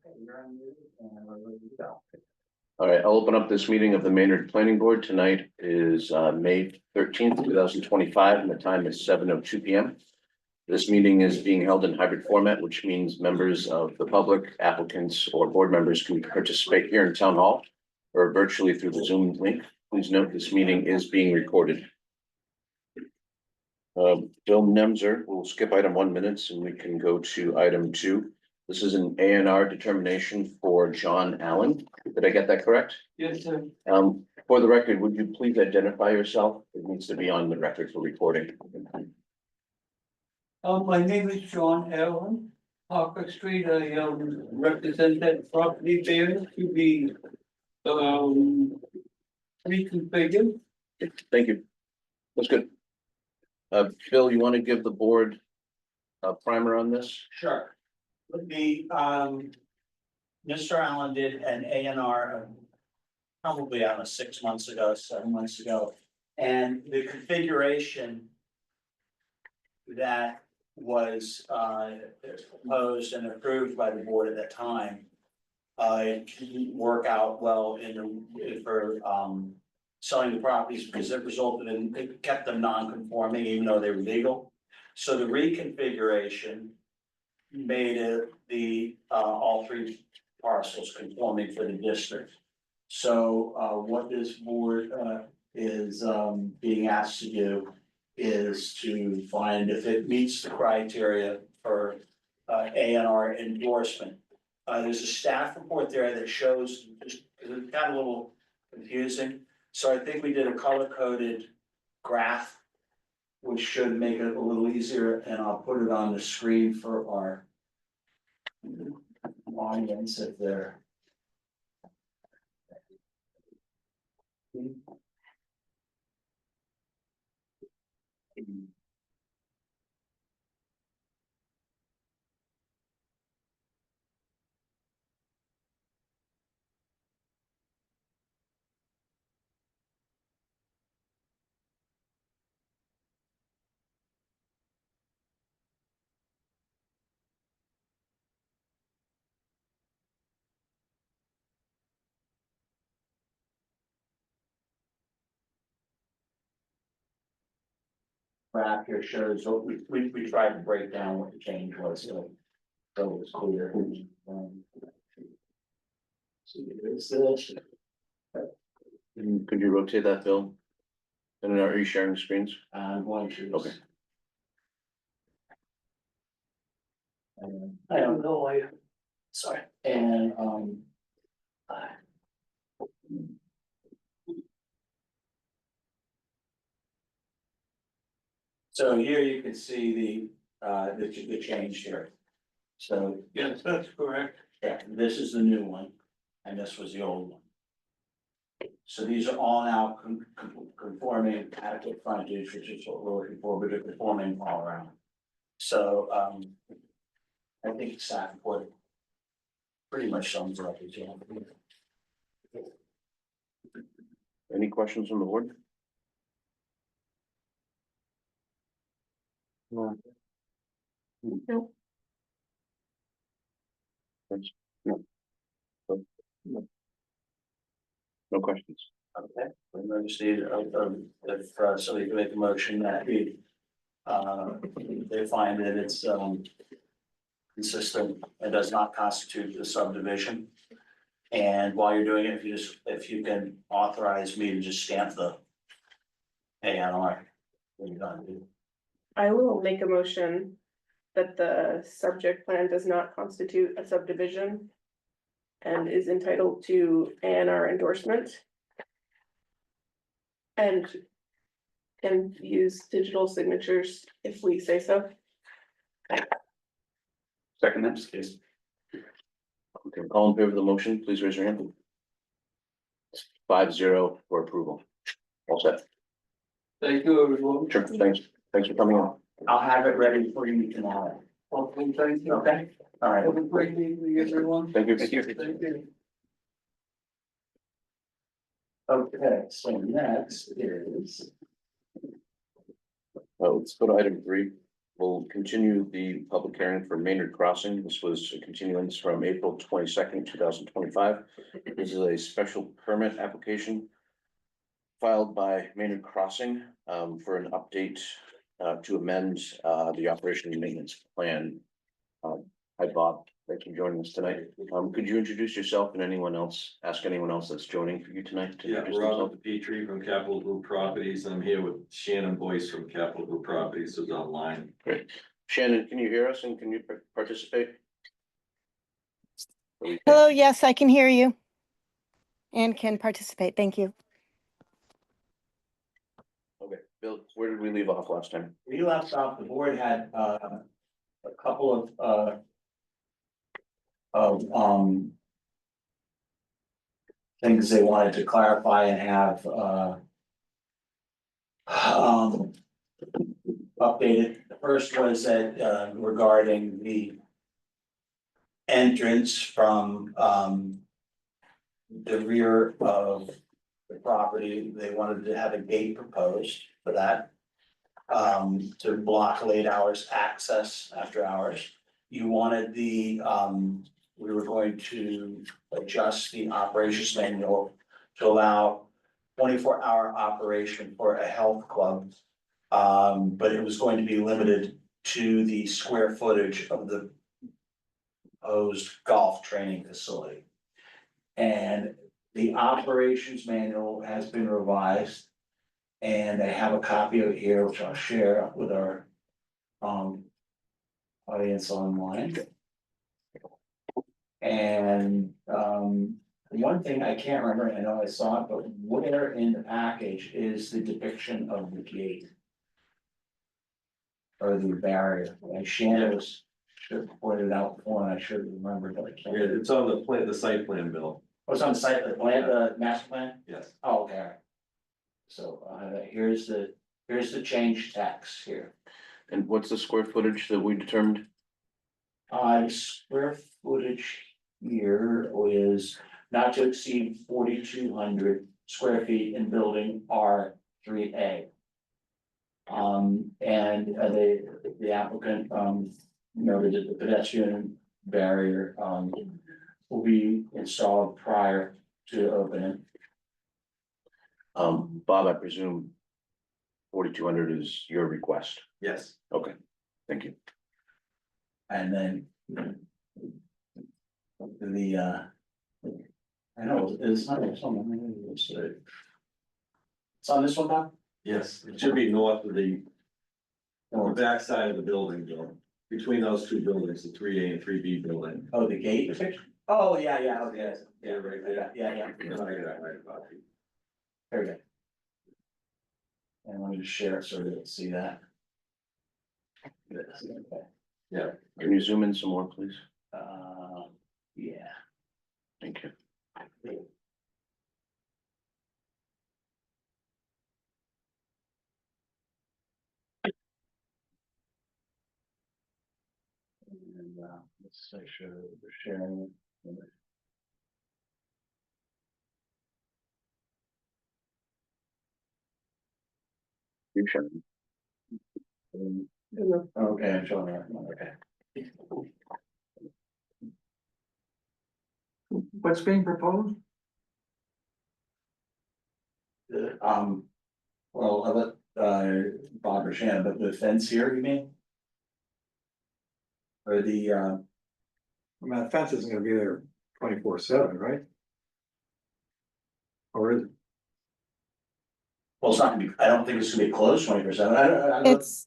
You're on mute, and we're ready to go. All right, I'll open up this meeting of the Maynard Planning Board. Tonight is May 13th, 2025, and the time is 7:02 p.m. This meeting is being held in hybrid format, which means members of the public, applicants, or board members can participate here in Town Hall or virtually through the Zoom link. Please note this meeting is being recorded. Bill Nemser, we'll skip item 1 minute and we can go to item 2. This is an A&R determination for John Allen. Did I get that correct? Yes, sir. For the record, would you please identify yourself? It needs to be on the record for recording. My name is John Allen, Parker Street. I represent that property there to be reconfigured. Thank you. That's good. Bill, you want to give the board a primer on this? Sure. Mr. Allen did an A&R probably, I don't know, 6 months ago, 7 months ago. And the configuration that was proposed and approved by the board at that time didn't work out well for selling the properties because it resulted in, it kept them non-conforming even though they were legal. So the reconfiguration made it all 3 parcels conforming for the district. So what this board is being asked to do is to find if it meets the criteria for A&R endorsement. There's a staff report there that shows, just because it got a little confusing. So I think we did a color-coded graph which should make it a little easier, and I'll put it on the screen for our audience if they're. Graph here shows what we tried to break down what the change was, so it was clear. So here's this. Could you rotate that, Bill? And are you sharing screens? I'm going to. Okay. I don't know, sorry, and so here you can see the change here. So, Yes, that's correct. yeah, this is the new one, and this was the old one. So these are all now conforming adequate frontage, which is what we're looking for, but they're conforming all around. So, I think staff report pretty much sums it up as well. Any questions from the board? No. Nope. No. No questions. Okay, we just need, if somebody can make a motion that we, they find that it's, consistent and does not constitute the subdivision. And while you're doing it, if you can authorize me to just stamp the A&R. when you're done. I will make a motion that the subject plan does not constitute a subdivision and is entitled to A&R endorsement. And can use digital signatures if we say so. Second that, please. Okay, all in favor of the motion, please raise your hand. 5-0 for approval. All set. Thank you, everyone. Sure, thanks for coming in. I'll have it ready for you tomorrow. Okay, thank you. Okay, all right. Have a great evening, everyone. Thank you. Thank you. Okay, so next is, Let's go to item 3. we'll continue the public hearing for Maynard Crossing. This was a continuance from April 22nd, 2025. This is a special permit application filed by Maynard Crossing for an update to amend the operation and maintenance plan. Hi, Bob. Thank you for joining us tonight. Could you introduce yourself and ask anyone else that's joining for you tonight? to Yeah, introduce themselves? Robert Petrie from Capital Group Properties. I'm here with Shannon Boyce from Capital Group Properties, who's online. Great. Shannon, can you hear us and can you participate? Hello, yes, I can hear you and can participate. Thank you. Okay, Bill, where did we leave off last time? We left off, the board had a couple of things they wanted to clarify and have updated. The first was that regarding the entrance from the rear of the property, they wanted to have a gate proposed for that to block late hours access after hours. You wanted the we were going to adjust the operations manual to allow 24-hour operation for a health club. But it was going to be limited to the square footage of the proposed golf training facility. And the operations manual has been revised. And I have a copy of it here, which I'll share with our audience online. And one thing I can't remember, I know I saw it, but where in the package is the depiction of the gate? Or the barrier, and Shannon was, should have pointed it out before, and I should have remembered, but I Yeah, can't. it's on the plan, the site plan, Bill. What's on the site, the plan, the master plan? Yes. Oh, okay. All right. So here's the change text here. And what's the square footage that we determined? Square footage here is not to exceed 4,200 square feet in building R3A. And the applicant noted that the pedestrian barrier will be installed prior to opening. Bob, I presume 4,200 is your request. Yes. Okay, thank you. And then the I know it's not something. It's on this one now? Yes, it should be north of the back side of the building, Bill. Between those two buildings, the 3A and 3B building. Oh, the gate picture? Oh, yeah, oh, yes, Yeah, right there. yeah. I got that right about it. There we go. And let me just share it so we can see that. Okay. Yeah. Can you zoom in some more, please? Yeah. Thank you. And let's make sure that we're sharing. You should. Okay, I'm showing that one, okay. What's being proposed? Well, I'll let Bob or Shannon, but the fence here, you mean? Or the I mean, that fence isn't gonna be there 24/7, right? Or is it? well, it's not gonna be, I don't think it's gonna be closed 24/7. It's,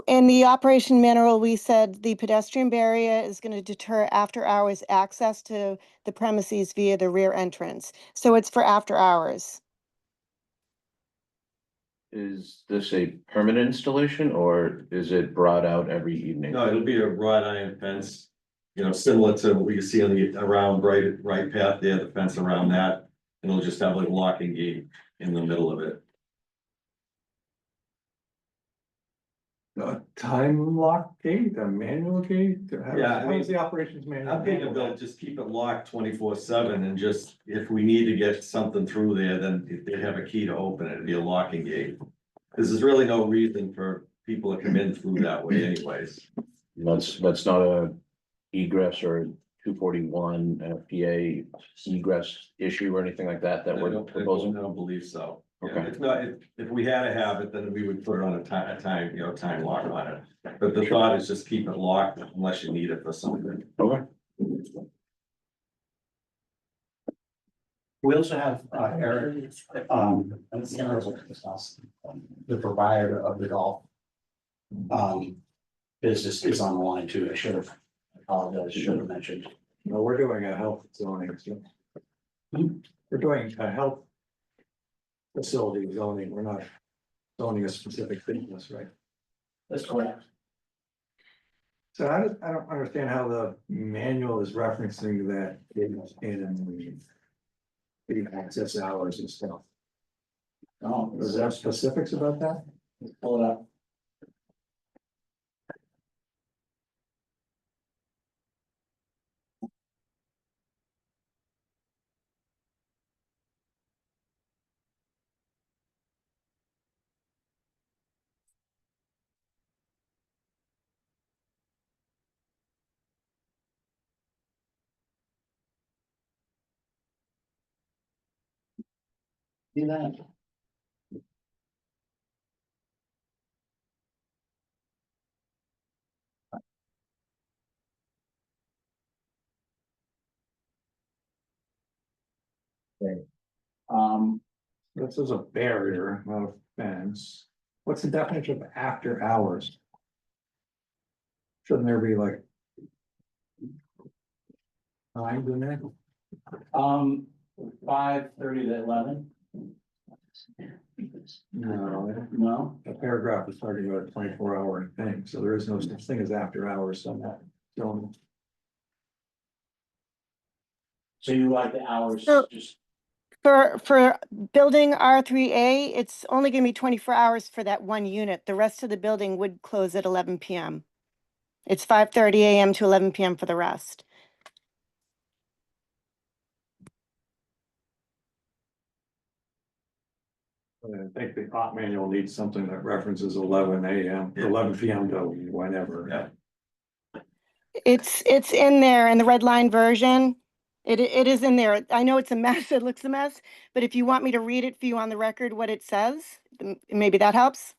in the operation manual, we said the pedestrian barrier is going to deter after hours access to the premises via the rear entrance. So it's for after hours. Is this a permanent installation or is it brought out every evening? No, it'll be a wrought iron fence, you know, similar to what you see on the around right path there, the fence around that. And it'll just have like a locking gate in the middle of it. A time lock gate, a manual gate? Yeah, I How mean, is the operations manual? I'm thinking handle they'll just keep it locked 24/7 and just, if we need to get something through there, then if they have a key to open it, it'd be a locking gate. Cause there's really no reason for people to come in through that way anyways. That's not a egress or 241 PA egress issue or anything like that I we're don't proposing? believe so. Yeah, Okay. It's not, if we had to have it, then we would put it on a time, time lock on it. But the thought is just keep it locked unless you need it for something. Okay. We also have Eric, the proprietor of the golf business is on the line too. I should have, apologize, should have mentioned. No, we're doing a health zoning. So. We're doing a health facility zoning. We're not zoning a specific business, right? That's correct. So I don't understand how the manual is referencing that in the access hours and stuff. Oh, Is there specifics about that? pull it up. See that? Um, This is a barrier, not a fence. What's the definition of after hours? Shouldn't there be like times in there? 5:30 to 11, No, no? a paragraph is talking about a 24-hour thing, so there is no such thing as after hours somehow. So So you like the hours, So- just, For building R3A, it's only gonna be 24 hours for that one unit. The rest of the building would close at 11 PM. It's 5:30 AM to 11 PM for the rest. I think the op manual needs something that references 11 AM, 11 PM to whenever. Yeah. It's in there in the red line version. It is in there. I know it's a mess, it looks a mess, but if you want me to read it for you on the record, what it says, maybe that helps.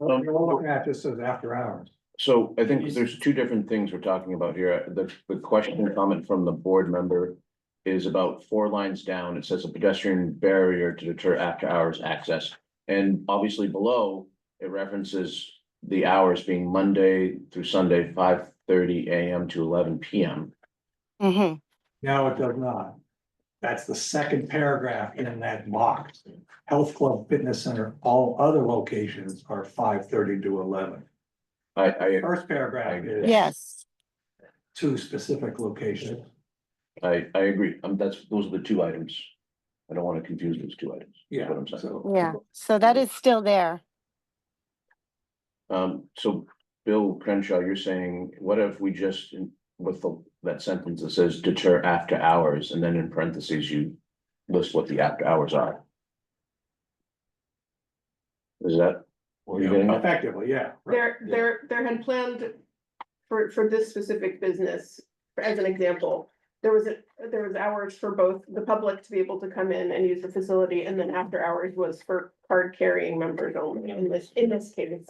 We're looking at this as after hours. So I think there's two different things we're talking about here. The question and comment from the board member is about 4 lines down. It says a pedestrian barrier to deter after hours access. And obviously below, it references the hours being Monday through Sunday, 5:30 AM to 11 PM. Mm-hmm. No, it does not. That's the second paragraph in that box. Health Club Fitness Center, all other locations are 5:30 to 11. First paragraph is. Yes. 2 specific locations. I agree. Those are the 2 items. I don't want to confuse those 2 items. Yeah, What I'm saying. so. Yeah, so that is still there. So Bill Crenshaw, you're saying, what if we just, with that sentence that says deter after hours, and then in parentheses, you list what the after hours are? Is that what you're getting at? Effectively, yeah. right. There had planned for this specific business, as an example, there was hours for both the public to be able to come in and use the facility, and then after hours was for card carrying members only in this case.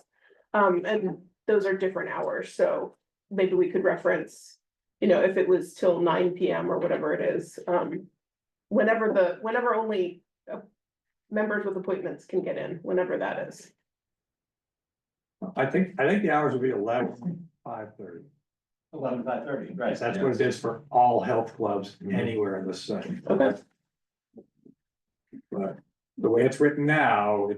And those are different hours, so maybe we could reference, if it was till 9 PM or whatever it is, whenever only members with appointments can get in, whenever that is. I think the hours would be 11, 5:30. 11, 5:30, right? That's what it is for all health clubs anywhere in the city. Okay. But the way it's written now,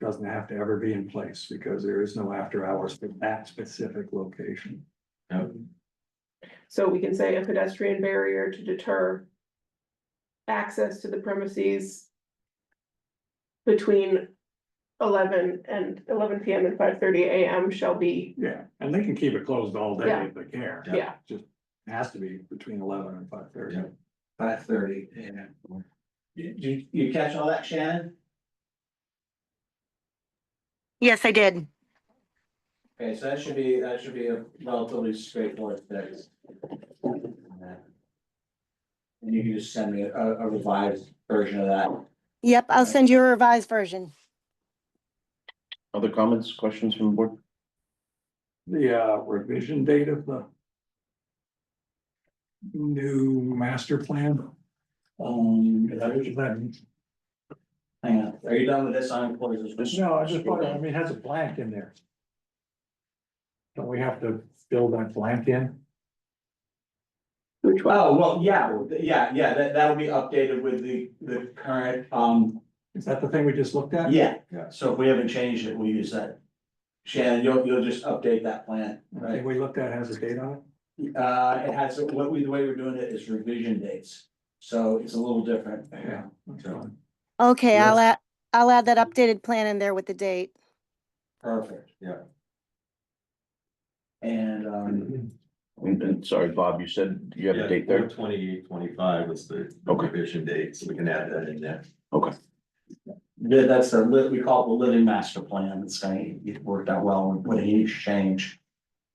doesn't have to ever be in place because there is no after hours for that specific location. So we can say a pedestrian barrier to deter access to the premises between 11 PM and 5:30 AM shall be, Yeah, and they can keep it closed all day Yeah. if they care. yeah. Just has to be between 11 and 5:30. Yeah. 5:30, yeah. You catch all that, Shannon? Yes, I did. Okay, so that should be a relatively straightforward fix. And you can just send me a revised version of that. Yep, I'll send you a revised version. Other comments, questions from the board? The revision date of the new master plan. That- Hang on, are you done with this? I'm closing this. No, I just thought, I mean, it has a blank in there. Don't we have to fill that blank in? Which one? Oh, well, yeah, that'll be updated with the current, Is that the thing we just looked at? yeah. Yeah. So if we haven't changed it, we'll use that. Shannon, you'll just update that plan, The right? thing we looked at has a date on it? It has, the way we're doing it is revision dates, so it's a little different. Yeah. That's fine. Okay, Yes. I'll add that updated plan in there with the date. Perfect. Yeah. And, And sorry, Bob, you said you have a date there? 28-25 is the Okay. revision date, so we can add that in there. Okay, that's we call it the living master plan, it's gonna get worked out well with a huge change.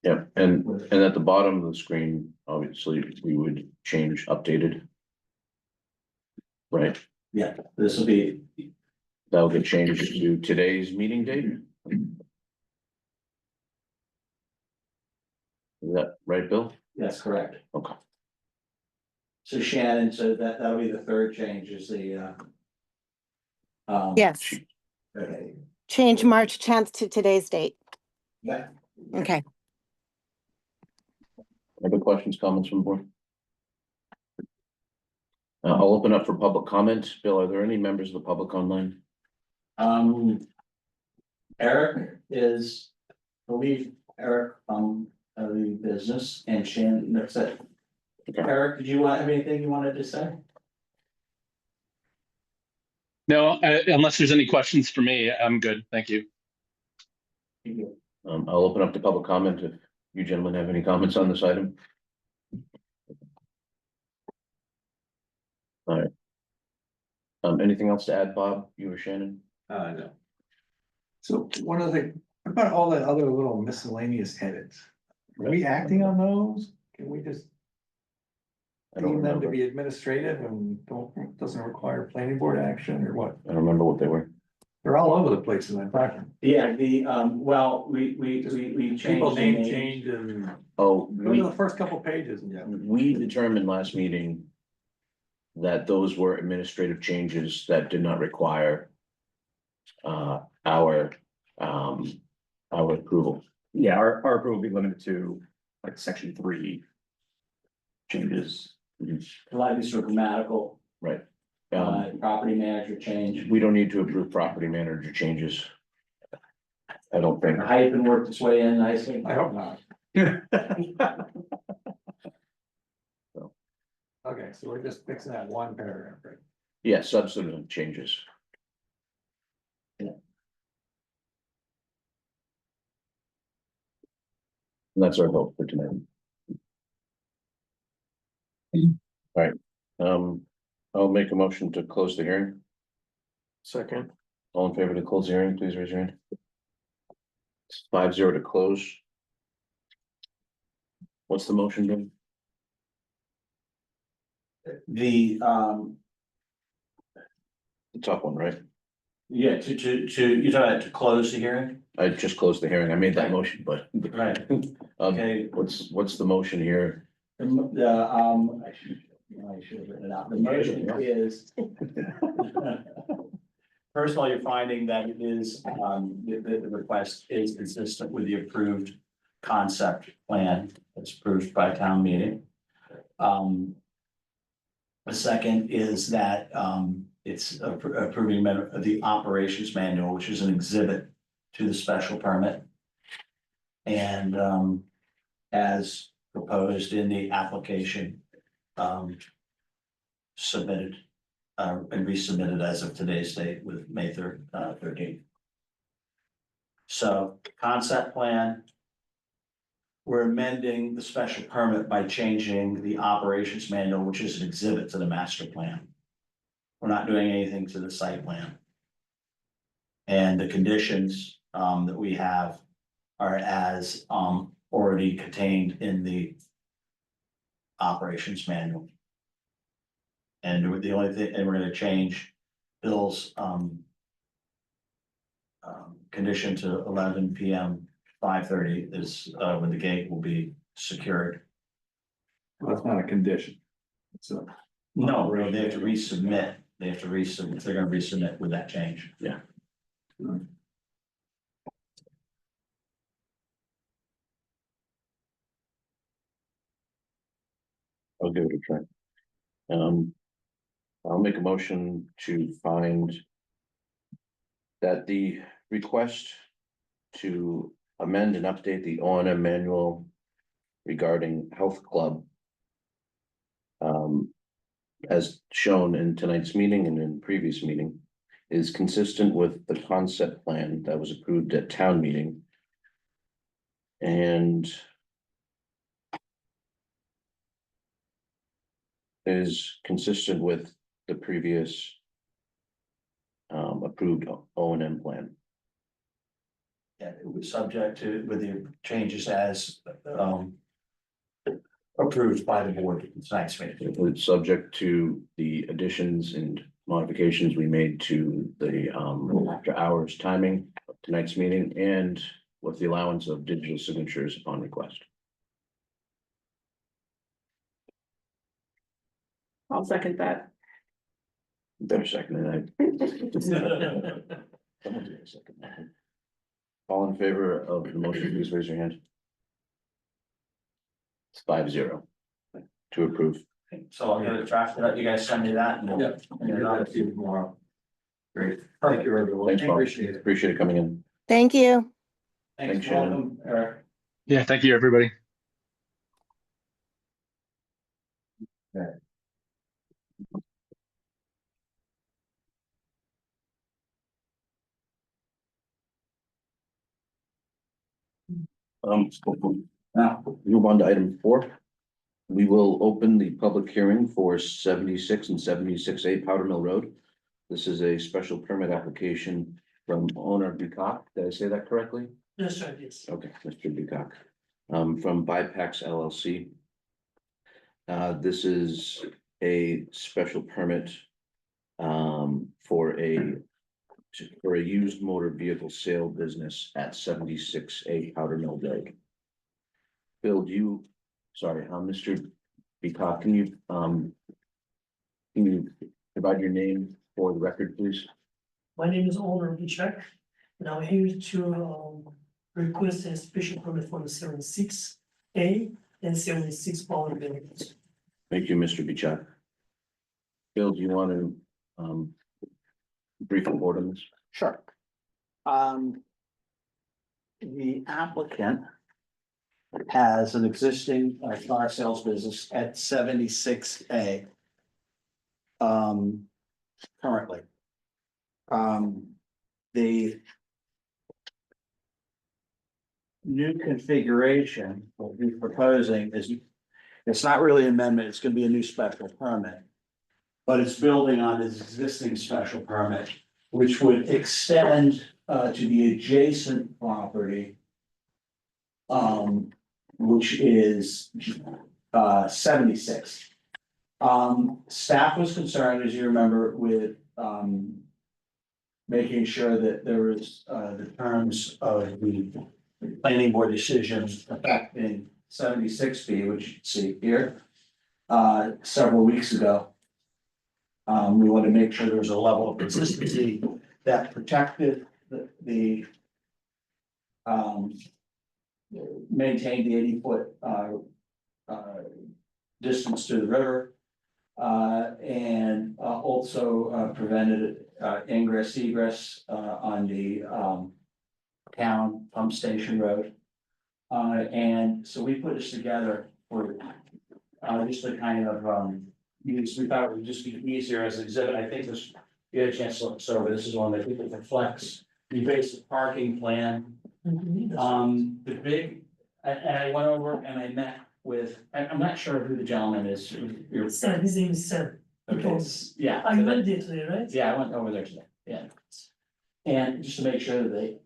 yeah, and at the bottom of the screen, obviously, we would change updated. Right, Yeah, this will be, that'll get changed to today's meeting date. Is that right, Bill? that's correct. Okay. So Shannon, so that'll be the third change is the. Yes, Okay, change March 10th to today's date. yeah, Okay. Other questions, comments from the board? I'll open up for public comment. Bill, are there any members of the public online? Eric is, I believe Eric, the business and Shannon, that's it. Okay. Eric, did you have anything you wanted to say? No, unless there's any questions for me, I'm good. Thank you. I'll open up to public comment if you gentlemen have any comments on this item. All right. Anything else to add, Bob, you or Shannon? No. So one of the, what about all the other little miscellaneous edits? Are we acting on those? Can we just I don't deem them to remember. be administrative and doesn't require planning board action or what? I don't remember what they were. They're all over the place in that document. Yeah, well, we People changed the name name. change and Oh, those are the first couple pages. we determined last meeting that those were administrative changes that did not require our approval. Yeah, our approval will be limited to like section 3 changes. Likely sort of grammatical, Right. property manager change. We don't need to approve property manager changes. I don't think. Hyphen worked its way in nicely. I hope not. Okay, so we're just fixing that one paragraph, right? Yeah, substantive changes. And that's our vote for tonight. All right, I'll make a motion to close the hearing. Second. All in favor to close the hearing, please raise your hand. It's 5-0 to close. What's the motion, Jim? The, The top one, right? yeah, you talking to close the hearing? I just closed the hearing. I made that motion, but. Right. Okay. What's the motion here? I should have written it out. The motion is. First of all, you're finding that it is, the request is consistent with the approved concept plan that's approved by town meeting. The second is that, it's approving the operations manual, which is an exhibit to the special permit. And, as proposed in the application, submitted, and resubmitted as of today's date with May 13th. So concept plan. We're amending the special permit by changing the operations manual, which is an exhibit to the master plan. We're not doing anything to the site plan. And the conditions, that we have are as, already contained in the operations manual. And the only thing, and we're gonna change Bill's, condition to 11 p.m., 5:30 is, when the gate will be secured. Well, that's not a condition. It's a. No, they have to resubmit, they're gonna resubmit with that change. Yeah. I'll give it a try. I'll make a motion to find that the request to amend and update the O and M manual regarding health club as shown in tonight's meeting and in previous meeting is consistent with the concept plan that was approved at town meeting. And is consistent with the previous approved O and M plan. Yeah, it was subject to, with the changes as, approved by the board tonight's meeting. It's subject to the additions and modifications we made to the after hours timing of tonight's meeting and with the allowance of digital signatures upon request. I'll second that. Better second than I. Someone do a second. All in favor of the motion, please raise your hand. It's 5-0 to approve. So I'll get it drafted up, you guys send me that and we'll. Yeah. and I'll- tomorrow. Great. Thank you, everyone. Thanks, Paul. Appreciate it. Appreciate it coming in. Thank you. Thanks, Shannon. Welcome, Eric. Yeah, thank you, everybody. Now, move on to item 4. We will open the public hearing for 76 and 76A Powder Mill Road. This is a special permit application from owner Bucock. Did I say that correctly? Yes, sir, yes. Okay, Mr. Bucock, from Bipax LLC. This is a special permit for a used motor vehicle sale business at 76A Powder Mill Road. Bill, Mr. Bucock, can you provide your name for the record, please? My name is Omer Bichak, and I'm here to request a special permit for the 76A and 76 Powder Mill. Thank you, Mr. Bucock. Bill, do you want to brief the board on this? Sure. The applicant has an existing car sales business at 76A. Currently. The new configuration, what we're proposing is, it's not really an amendment, it's gonna be a new special permit. But it's building on its existing special permit, which would extend to the adjacent property. Which is 76. Staff was concerned, as you remember, with making sure that there was the terms of the planning board decisions affecting 76B, which you can see here. Several weeks ago. We want to make sure there was a level of consistency that protected the maintained the 80-foot distance to the river. And also prevented ingress egress on the town pump station road. And so we put this together for just to kind of use, we thought it would just be easier as an exhibit. I think this, you had a chance to look this over, this is one that people reflects the basic parking plan. The big, and I went over and I met with, I'm not sure who the gentleman is. Sam, his name is Sam. Okay, yeah. I went there today, right? Yeah, I went over there today, yeah. And just to make sure that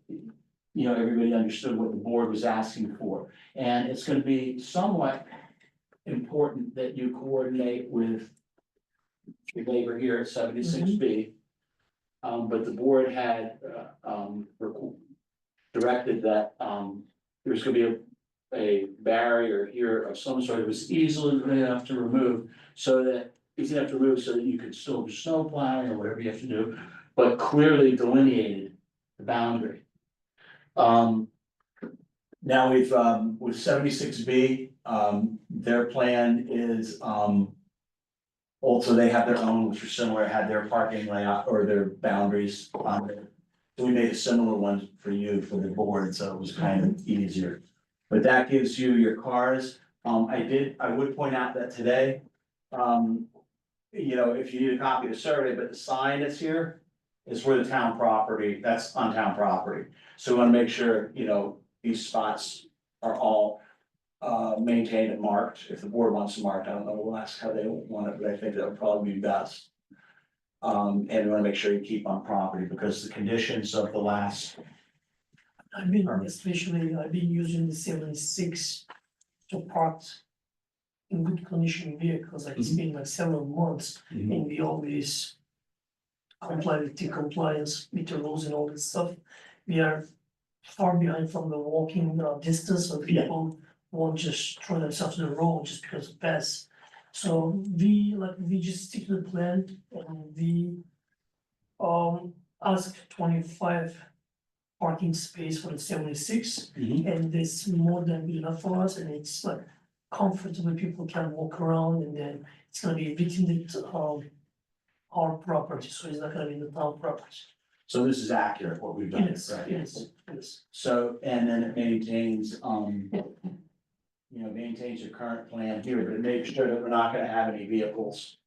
you know, everybody understood what the board was asking for. And it's gonna be somewhat important that you coordinate with the neighbor here at 76B. But the board had, directed that, there's gonna be a barrier here of some sort that was easily enough to remove, so that, easy enough to remove so that you could still do snow plowing or whatever you have to do, but clearly delineated the boundary. Now we've, with 76B, their plan is, also they have their own, which are similar, had their parking layout or their boundaries on there. So we made a similar one for you, for the board, so it was kind of easier. But that gives you your cars. I would point out that today, you know, if you need a copy of the survey, but the sign that's here is for the town property, that's on town property. So we wanna make sure, you know, these spots are all maintained and marked. If the board wants to mark, I don't know, we'll ask how they want it, but I think that would probably be best. And we wanna make sure you keep on property, because the conditions of the last, I've been using the 76 to park in good condition vehicles, like it's been like several months, and we always comply with the compliance with the rules and all that stuff. We are far behind from the walking distance, so people won't just throw themselves to the road just because of pass. So we just stick to the plan, and we ask 25 parking space for the 76, and it's more than good enough for us, and it's like comfortable, people can walk around, and then it's gonna be within the our property, so it's not gonna be in the town property. so this is accurate, what we've done, Yes, right? yes. So, and then it maintains, you know, maintains your current plan here, but it makes sure that we're not gonna have any vehicles,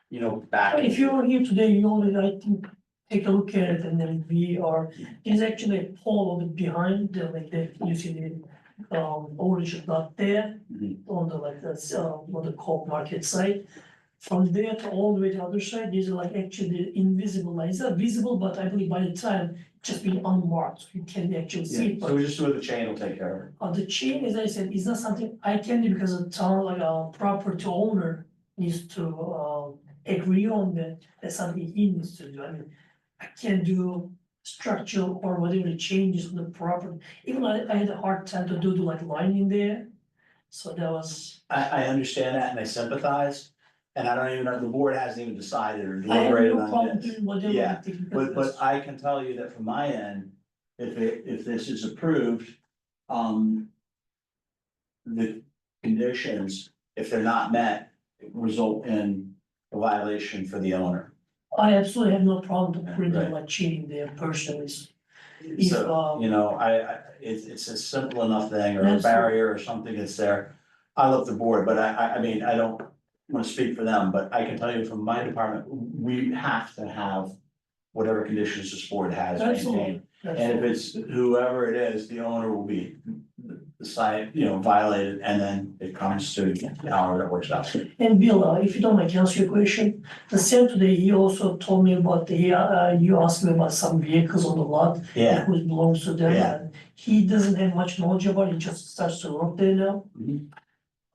you know, back. If you're here today, you only, I think, take a look at it, and then there's actually a pole a bit behind, like that, you see the orange dot there. On the, like, that's, on the Coop Market side. From there to all the way to the other side, these are like actually invisible lines, it's not visible, but I believe by the time just being unmarked, so you can actually see Yeah, it, so but we just do it, the chain will take care of it. the chain, as I said, is not something I can do, because the town, like a property owner needs to agree on that, that's something he needs to do, I mean, I can't do structural or whatever changes on the property, even I had a hard time to do the like line in there. So that was, I understand that and I sympathize, and I don't even know, the board hasn't even decided or I have deliberated no problem on this. doing whatever. Yeah, I think, because But I can tell you that from my end, if this is approved, the conditions, if they're not met, result in a violation for the owner. I absolutely have no problem to put Right. in like cheating there personally. If, So, you know, it's a simple enough thing, or a Absolutely. barrier or something that's there. I love the board, but I mean, I don't wanna speak for them, but I can tell you from my department, we have to have whatever conditions this board has maintained. And if it's whoever it is, the owner will be decided, you know, violated, and then it comes to how that works out. And Bill, if you don't mind, can I ask you a question? The same today, he also told me about you asked me about some vehicles on the lot. Yeah. Who belongs to them, Yeah. and he doesn't have much knowledge about it, he just starts to work there now. Mhm.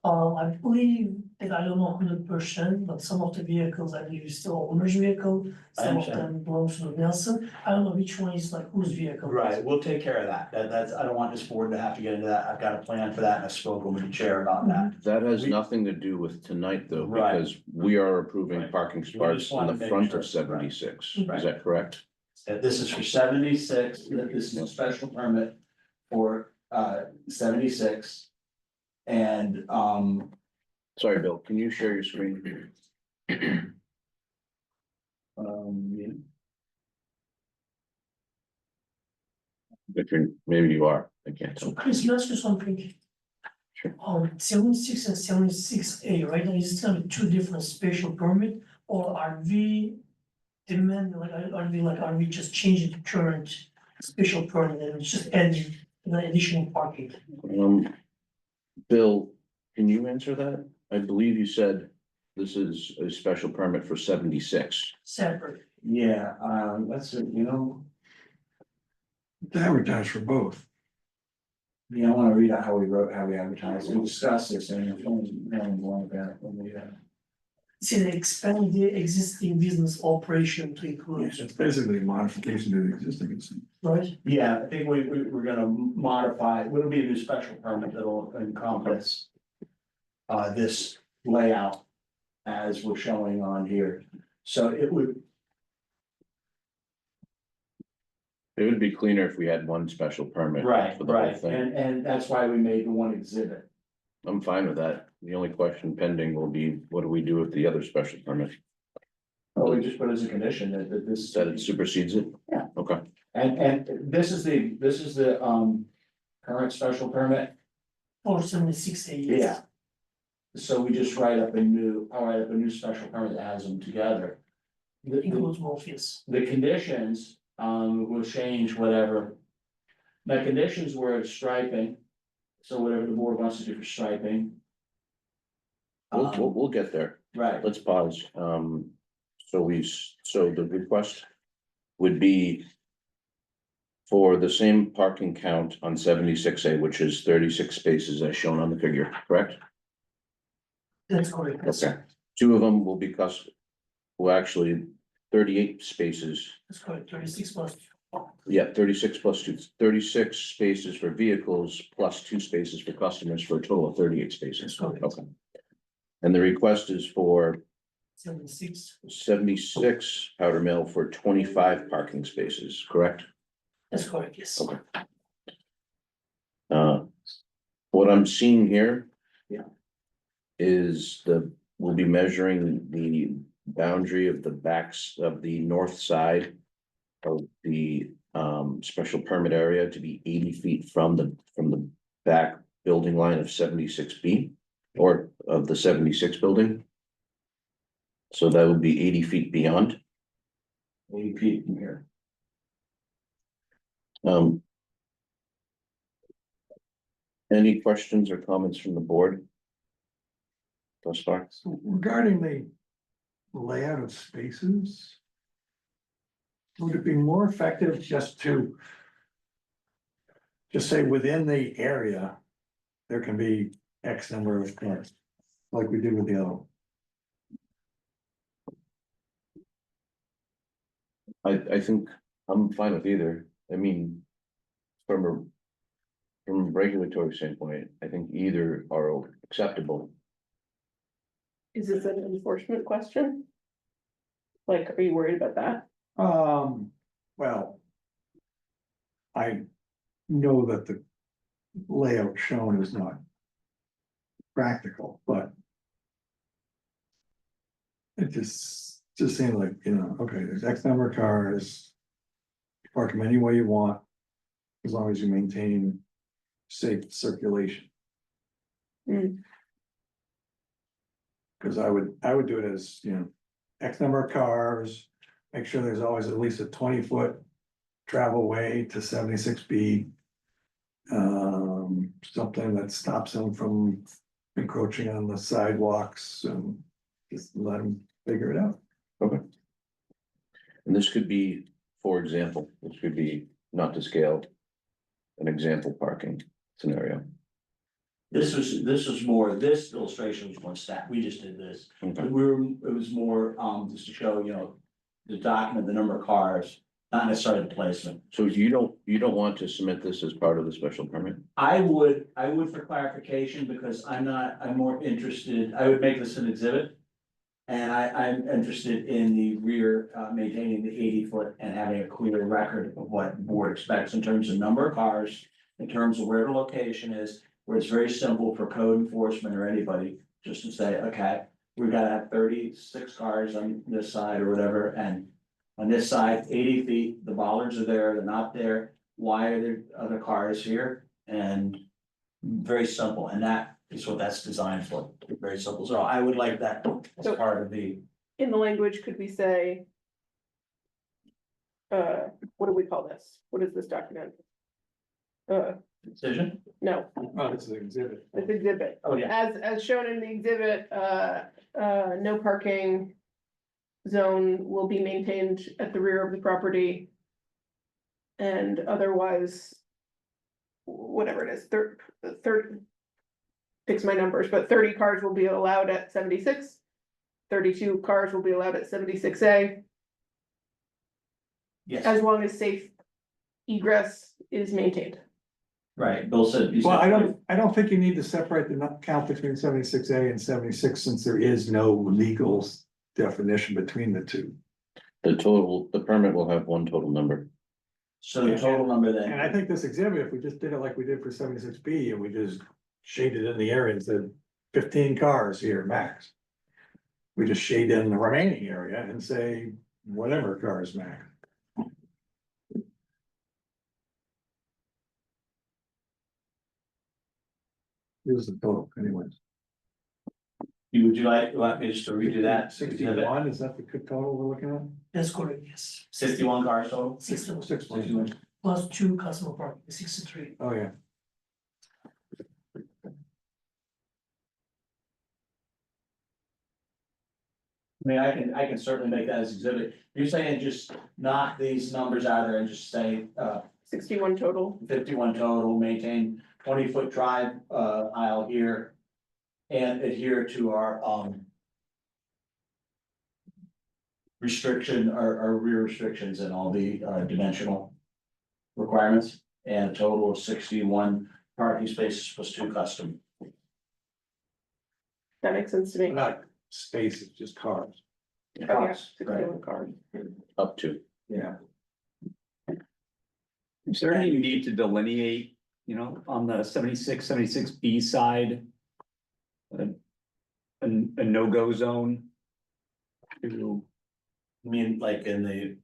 I believe, and I don't know 100%, but some of the vehicles, I believe is still owner's vehicle, some of understand. them belongs to Nelson. I don't know which one is like whose vehicle. Right, we'll take care of that. That's, I don't want this board to have to get into that. I've got a plan for that, and I've spoken with the chair about that. That has We- nothing to do with tonight, though, Right. because we are approving Right. parking We just spots in wanna the make front sure, of 76. right. Is that correct? That this is for 76, that this is a special permit for 76. And Sorry, Bill, can you share your screen? yeah. If you're, maybe you are, I can't So tell. Chris, let's do something. Sure. 76 and 76A, right, is it gonna be two different special permit, or are we demanding, like, are we just changing the current special permit and it's just adding an additional parking? Bill, can you answer that? I believe you said this is a special permit for 76. Separate, Yeah, let's see, you know. To advertise for both. Yeah, I wanna read out how we advertise, we discussed this and if anyone want about when we, See, they expand the existing business operation to include, It's basically a modification to the existing. right? Yeah, I think we're gonna modify, it'll be a new special permit that'll encompass. This layout as we're showing on here, so it would, It would be cleaner if we had one special permit. right, For the whole right, thing. and that's why we made the one exhibit. I'm fine with that. The only question pending will be, what do we do with the other special permit? Oh, we just put as a condition that this. That it supersedes it? Yeah. Okay, And this is the current special permit. Or 76A. Yeah. So we just write up a new special permit that has them together. Includes both, yes. The conditions, will change whatever. The conditions were striping, so whatever the board wants to do for striping. we'll get there. Right, Let's pause. So the request would be for the same parking count on 76A, which is 36 spaces as shown on the figure, correct? That's correct. Yes. Okay. Two of them will be actually 38 spaces. That's correct, 36 plus. Yeah, 36 plus 2, 36 spaces for vehicles plus 2 spaces for customers for a total of 38 spaces. Correct. Okay. And the request is for 76, 76 Powder Mill for 25 parking spaces, correct? that's correct, yes. Okay. What I'm seeing here. Yeah. Is we'll be measuring the boundary of the backs of the north side. Of the special permit area to be 80 feet from the back building line of 76B. Or of the 76 building. So that would be 80 feet beyond. 80 feet from here. Any questions or comments from the board? Thus far, So regarding the layout of spaces. Would it be more effective just to? Just say within the area, there can be X number of cars, like we did with the other. I think I'm fine with either. I mean. From a regulatory standpoint, I think either are acceptable. Is this an enforcement question? Like, are you worried about that? Well. I know that the layout shown is not. Practical, but. It just seemed like, okay, there's X number of cars. Park them any way you want. As long as you maintain safe circulation. Hmm. Cause I would do it as, X number of cars, make sure there's always at least a 20-foot travel way to 76B. Something that stops them from encroaching on the sidewalks and just let them figure it out. Okay. And this could be, for example, this could be not to scale. An example parking scenario. This illustration was one stat, we just did this. Okay. It was more, just to show, the document, the number of cars, not necessarily the placement. So you don't want to submit this as part of the special permit? I would for clarification, because I'm more interested, I would make this an exhibit. And I'm interested in the rear, maintaining the 80-foot and having a clear record of what the board expects in terms of number of cars. In terms of where the location is, where it's very simple for code enforcement or anybody, just to say, okay, we've got to have 36 cars on this side or whatever, and. On this side, 80 feet, the bollards are there, they're not there, why are there other cars here? And very simple, and that is what that's designed for, very simple, so I would like that as So- part of the. In the language, could we say? What do we call this? What is this document? Decision? No, Oh, this is an exhibit. this exhibit, Oh, yeah, as shown in the exhibit, no parking. Zone will be maintained at the rear of the property. And otherwise. Whatever it is, 30. Fix my numbers, but 30 cars will be allowed at 76. 32 cars will be allowed at 76A, Yes, as long as safe egress is maintained. right, Bill said. Well, I don't think you need to separate the count between 76A and 76, since there is no legal definition between the two. The permit will have one total number. So the total number And I then, think this exhibit, if we just did it like we did for 76B, and we just shaded in the area and said 15 cars here max. We just shade in the remaining area and say whatever cars max. Here's the total anyways. would you like me just to redo that? 61, is that the total we're looking at? That's correct, yes. 61 cars total? 61 61. plus 2 customer parking, 63. Oh, yeah. I mean, I can certainly make that as exhibit. You're saying just knock these numbers out of there and just say, 61 total. 51 total, maintain 20-foot drive, aisle here. And adhere to our, restriction, our rear restrictions and all the, dimensional requirements. And a total of 61 parking spaces plus 2 custom. That makes sense to me. Not spaces, just cars. Oh, yeah, Cars, right. 61 cars. Up to. Yeah. Is there any need to delineate, you know, on the 76B side? A no-go zone? To, I mean, like in the,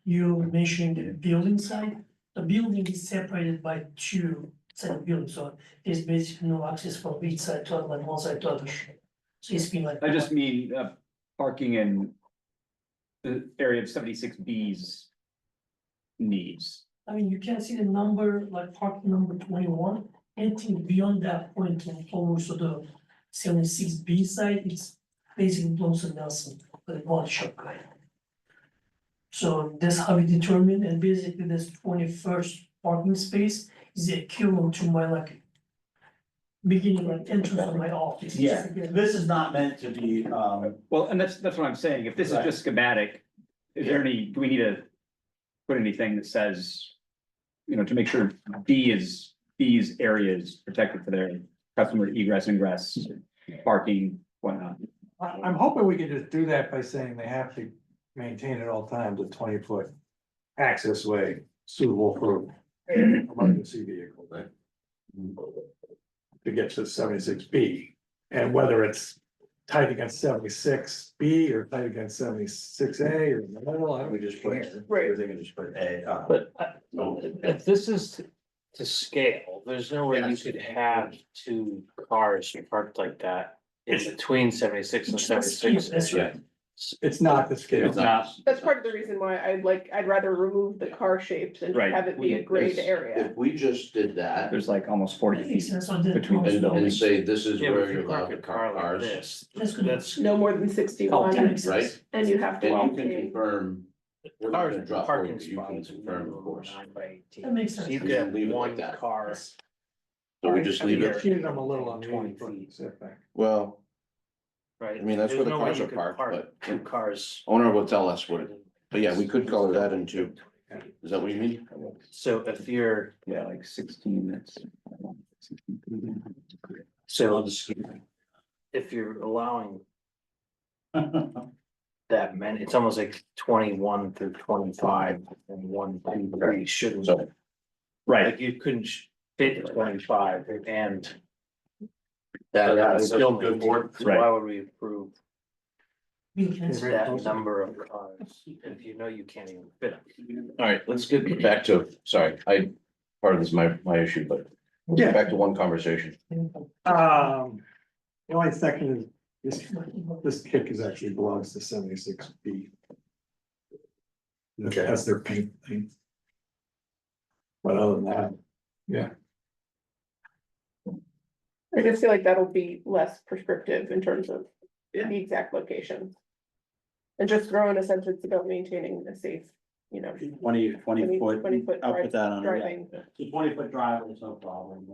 You mentioned the building side, the building is separated by 2 side of building, so there's basically no access from each side to like one side to other. So it's been like. I just mean, parking in the area of 76B's needs. I mean, you can see the number, like parking number 21, anything beyond that point, and also the 76B side, it's basically belongs to Nelson, the body shop guy. So that's how we determine, and basically this 21st parking space is equivalent to my like beginning like entrance of my office. yeah, this is not meant to be, Well, and that's what I'm saying. If this is Right. just schematic, is there any, do we need to put anything that says, you know, to make sure B's area is protected for their customer egress, ingress, parking, whatnot? I'm hoping we can just do that by saying they have to maintain at all times a 20-foot access way suitable for emergency vehicles. To get to 76B, and whether it's tight against 76B or tight against 76A or in the middle, I don't we just put, care. Right. everything can just put A. But if this is to scale, there's no way you could have 2 cars parked like that in between 76 and 76. That's right. It's not the scale. It's not, That's part of the reason why I'd rather remove the car shapes and just Right. have it be a grade If area. we just did that there's like almost 40 Makes feet. sense on that. Between also. and say this is Yeah, but where if you're you park allowed a to car park like cars. this, That's good. that's. No more than Oh, 61, that makes Right. sense. and you have to And you can maintain. confirm, we're not Cars, gonna drop parking forward, you can spots. confirm, of course. 9 by 18. That makes sense. So you We could can have leave it like one that. car. So we just leave it, Cheated them a little on the 20 80-foot feet. setback. well, Right. I mean, that's where There's the no way cars you are could parked, park but- 2 cars. owner will tell us what, but yeah, we could color that into, is that what you mean? So if you're, Yeah, like 16, that's. so if you're allowing that many, it's almost like 21 through 25 and 1, 2, 3 shouldn't. So- Right, Like you couldn't fit 25 and. That's still good maintain. So Right. why would we approve We can see. that number of cars if you know you can't even fit them? All right, let's get back to, sorry, part of this is my issue, but let's get back to one conversation. The only second is, this kick is actually belongs to 76B. Okay. That's their paint thing. But other than that, yeah. I just feel like that'll be less prescriptive in terms of the exact location. And just throw in a sentence about maintaining a safe, 20 20 foot, 20-foot I'll put that on. it, yeah. driving. The 20-foot drive is no problem.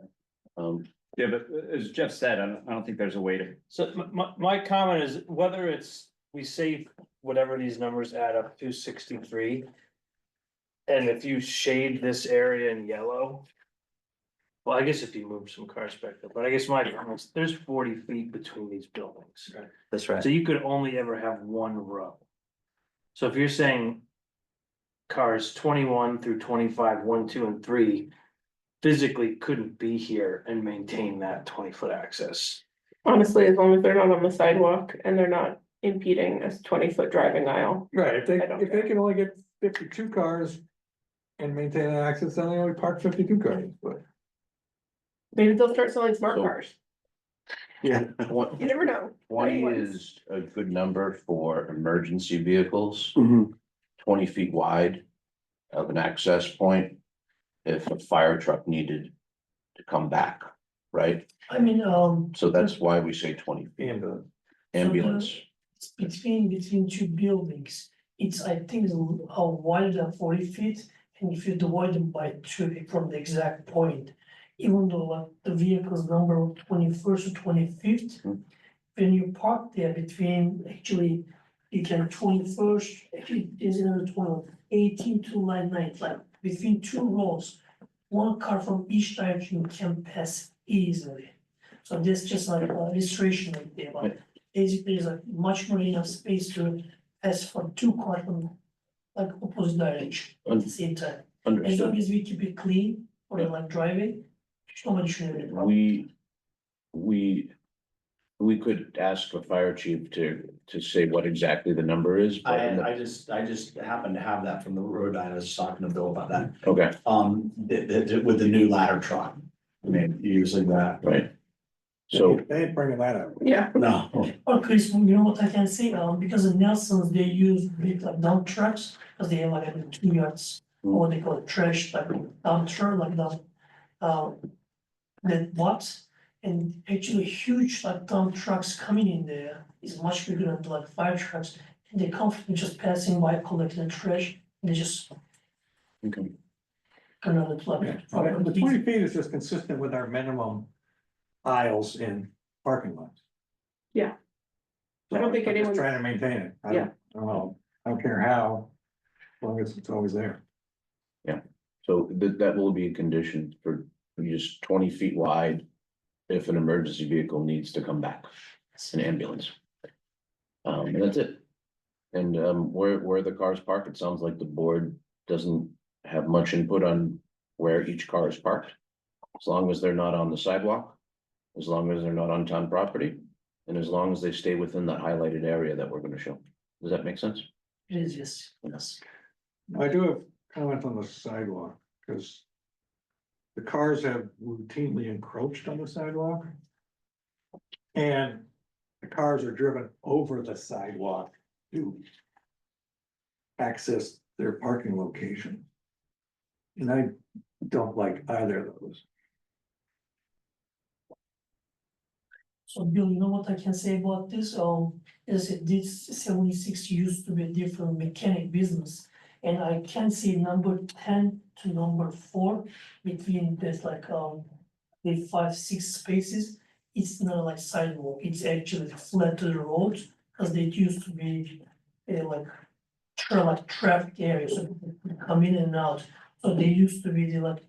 Yeah, but as Jeff said, I don't think there's a way to. So my comment is whether it's, we say whatever these numbers add up to 63. And if you shade this area in yellow. Well, I guess if you move some cars back up, but I guess my comment is there's 40 feet between these buildings. That's right. So you could only ever have one row. So if you're saying. Cars 21 through 25, 1, 2, and 3. Physically couldn't be here and maintain that 20-foot access. Honestly, as long as they're not on the sidewalk and they're not impeding a 20-foot driving aisle. Right, if they, I don't if they can only get 52 cars and maintain an access, then they only park 52 cars, but. Maybe they'll start selling smart So- cars. Yeah. What, You never know. 20 Anyways. is a good number for emergency vehicles, Mhm. 20 feet wide of an access point. If a fire truck needed to come back, right? I mean, So that's why we say 20 feet. Ambulance, it's between two buildings. It's, I think, wider than 40 feet, and if you divide them by two from the exact point. Even though like the vehicle's number 21st or 25th, Hmm. when you park there between, actually, you can 21st, actually, there's another 12, 18 to line 9, like between two rows. One car from each direction can pass easily. So this just like a restoration right there, but basically there's like much more enough space to pass from two cars from like opposite direction at the same time. As long understood. as we keep it clean or like driving, nobody should have any problem. We could ask the fire chief to say what exactly the number is, but in the- I just happen to have that from the road. I was talking to Bill about that. okay, With the new ladder truck. I mean, using that. right. So, They ain't bringing that up. Yeah, No, Or Chris, you know what I can say, because in Nelson's, they use big like dump trucks, because they have like every 2 yards. Or what they call it, trash, like dump truck, like dump, that box. And actually huge like dump trucks coming in there is much bigger than like fire trucks. And they come from just passing by collecting trash, and they just okay. kind of like. Yeah, the 20 feet is just consistent with our minimum aisles in parking lots. Yeah. I don't think I'm just anyone's- trying to maintain it. I don't care how, as long as it's always there. So that will be a condition for just 20 feet wide. If an emergency vehicle needs to come back, an ambulance. And that's it. And where the cars park, it sounds like the board doesn't have much input on where each car is parked. As long as they're not on the sidewalk, as long as they're not on town property, and as long as they stay within that highlighted area that we're gonna show. Does that make sense? It is, yes. I do have comment on the sidewalk, because the cars have routinely encroached on the sidewalk. And the cars are driven over the sidewalk to access their parking location. And I don't like either of those. So Bill, you know what I can say about this? Is it this 76 used to be a different mechanic business. And I can see number 10 to number 4 between this like, the 5, 6 spaces. It's not like sidewalk, it's actually flat to the road, because they used to be like traffic areas, so people could come in and out. So they used to be the like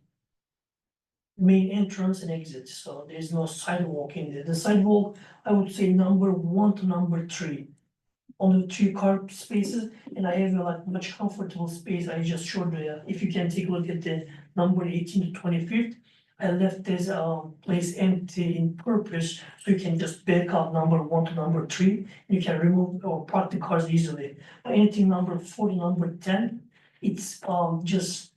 main entrance and exit, so there's no sidewalk in there. The sidewalk, I would say number 1 to number 3. On the 3 car spaces, and I have a like much comfortable space. I just showed you, if you can take a look at the number 18 to 25th. I left this place empty in purpose, so you can just back up number 1 to number 3. You can remove or park the cars easily. Anything number 4 to number 10, it's just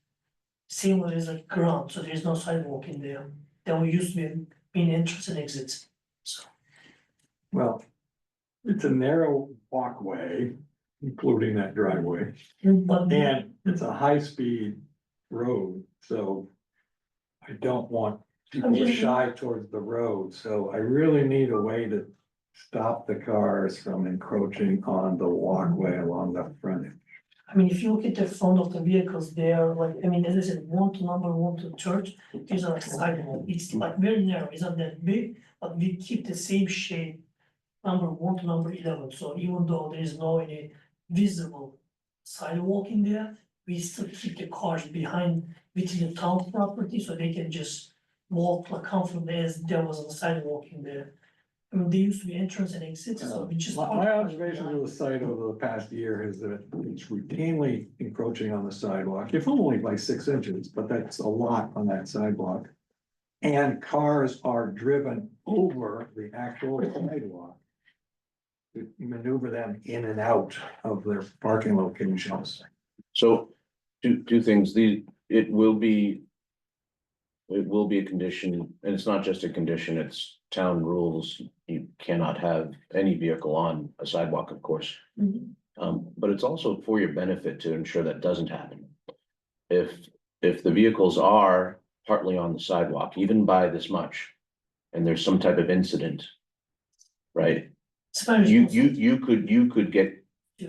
same as like ground, so there's no sidewalk in there. That we used to be main entrance and exits. So Well, it's a narrow walkway, including that driveway, but and it's a high-speed road, so I don't want people to shy towards the road, so I really need a way to stop the cars from encroaching on the walkway along the frontage. I mean, if you look at the front of the vehicles, they are like, I mean, as I said, 1 to number 1 to church, these are like sidewalk, it's like very narrow, it's not that big, but we keep the same shape. Number 1 to number 11, so even though there is no any visible sidewalk in there, we still keep the cars behind within the town property, so they can just walk like comfortably as there was a sidewalk in there. I mean, there used to be entrance and exits, so we just. My observation of the site over the past year is that it's routinely encroaching on the sidewalk, if only by 6 inches, but that's a lot on that sidewalk. And cars are driven over the actual sidewalk to maneuver them in and out of their parking locations. So, two things, it will be a condition, and it's not just a condition, it's town rules. You cannot have any vehicle on a sidewalk, of course. But it's also for your benefit to ensure that doesn't happen. If the vehicles are partly on the sidewalk, even by this much, and there's some type of incident, right? You could get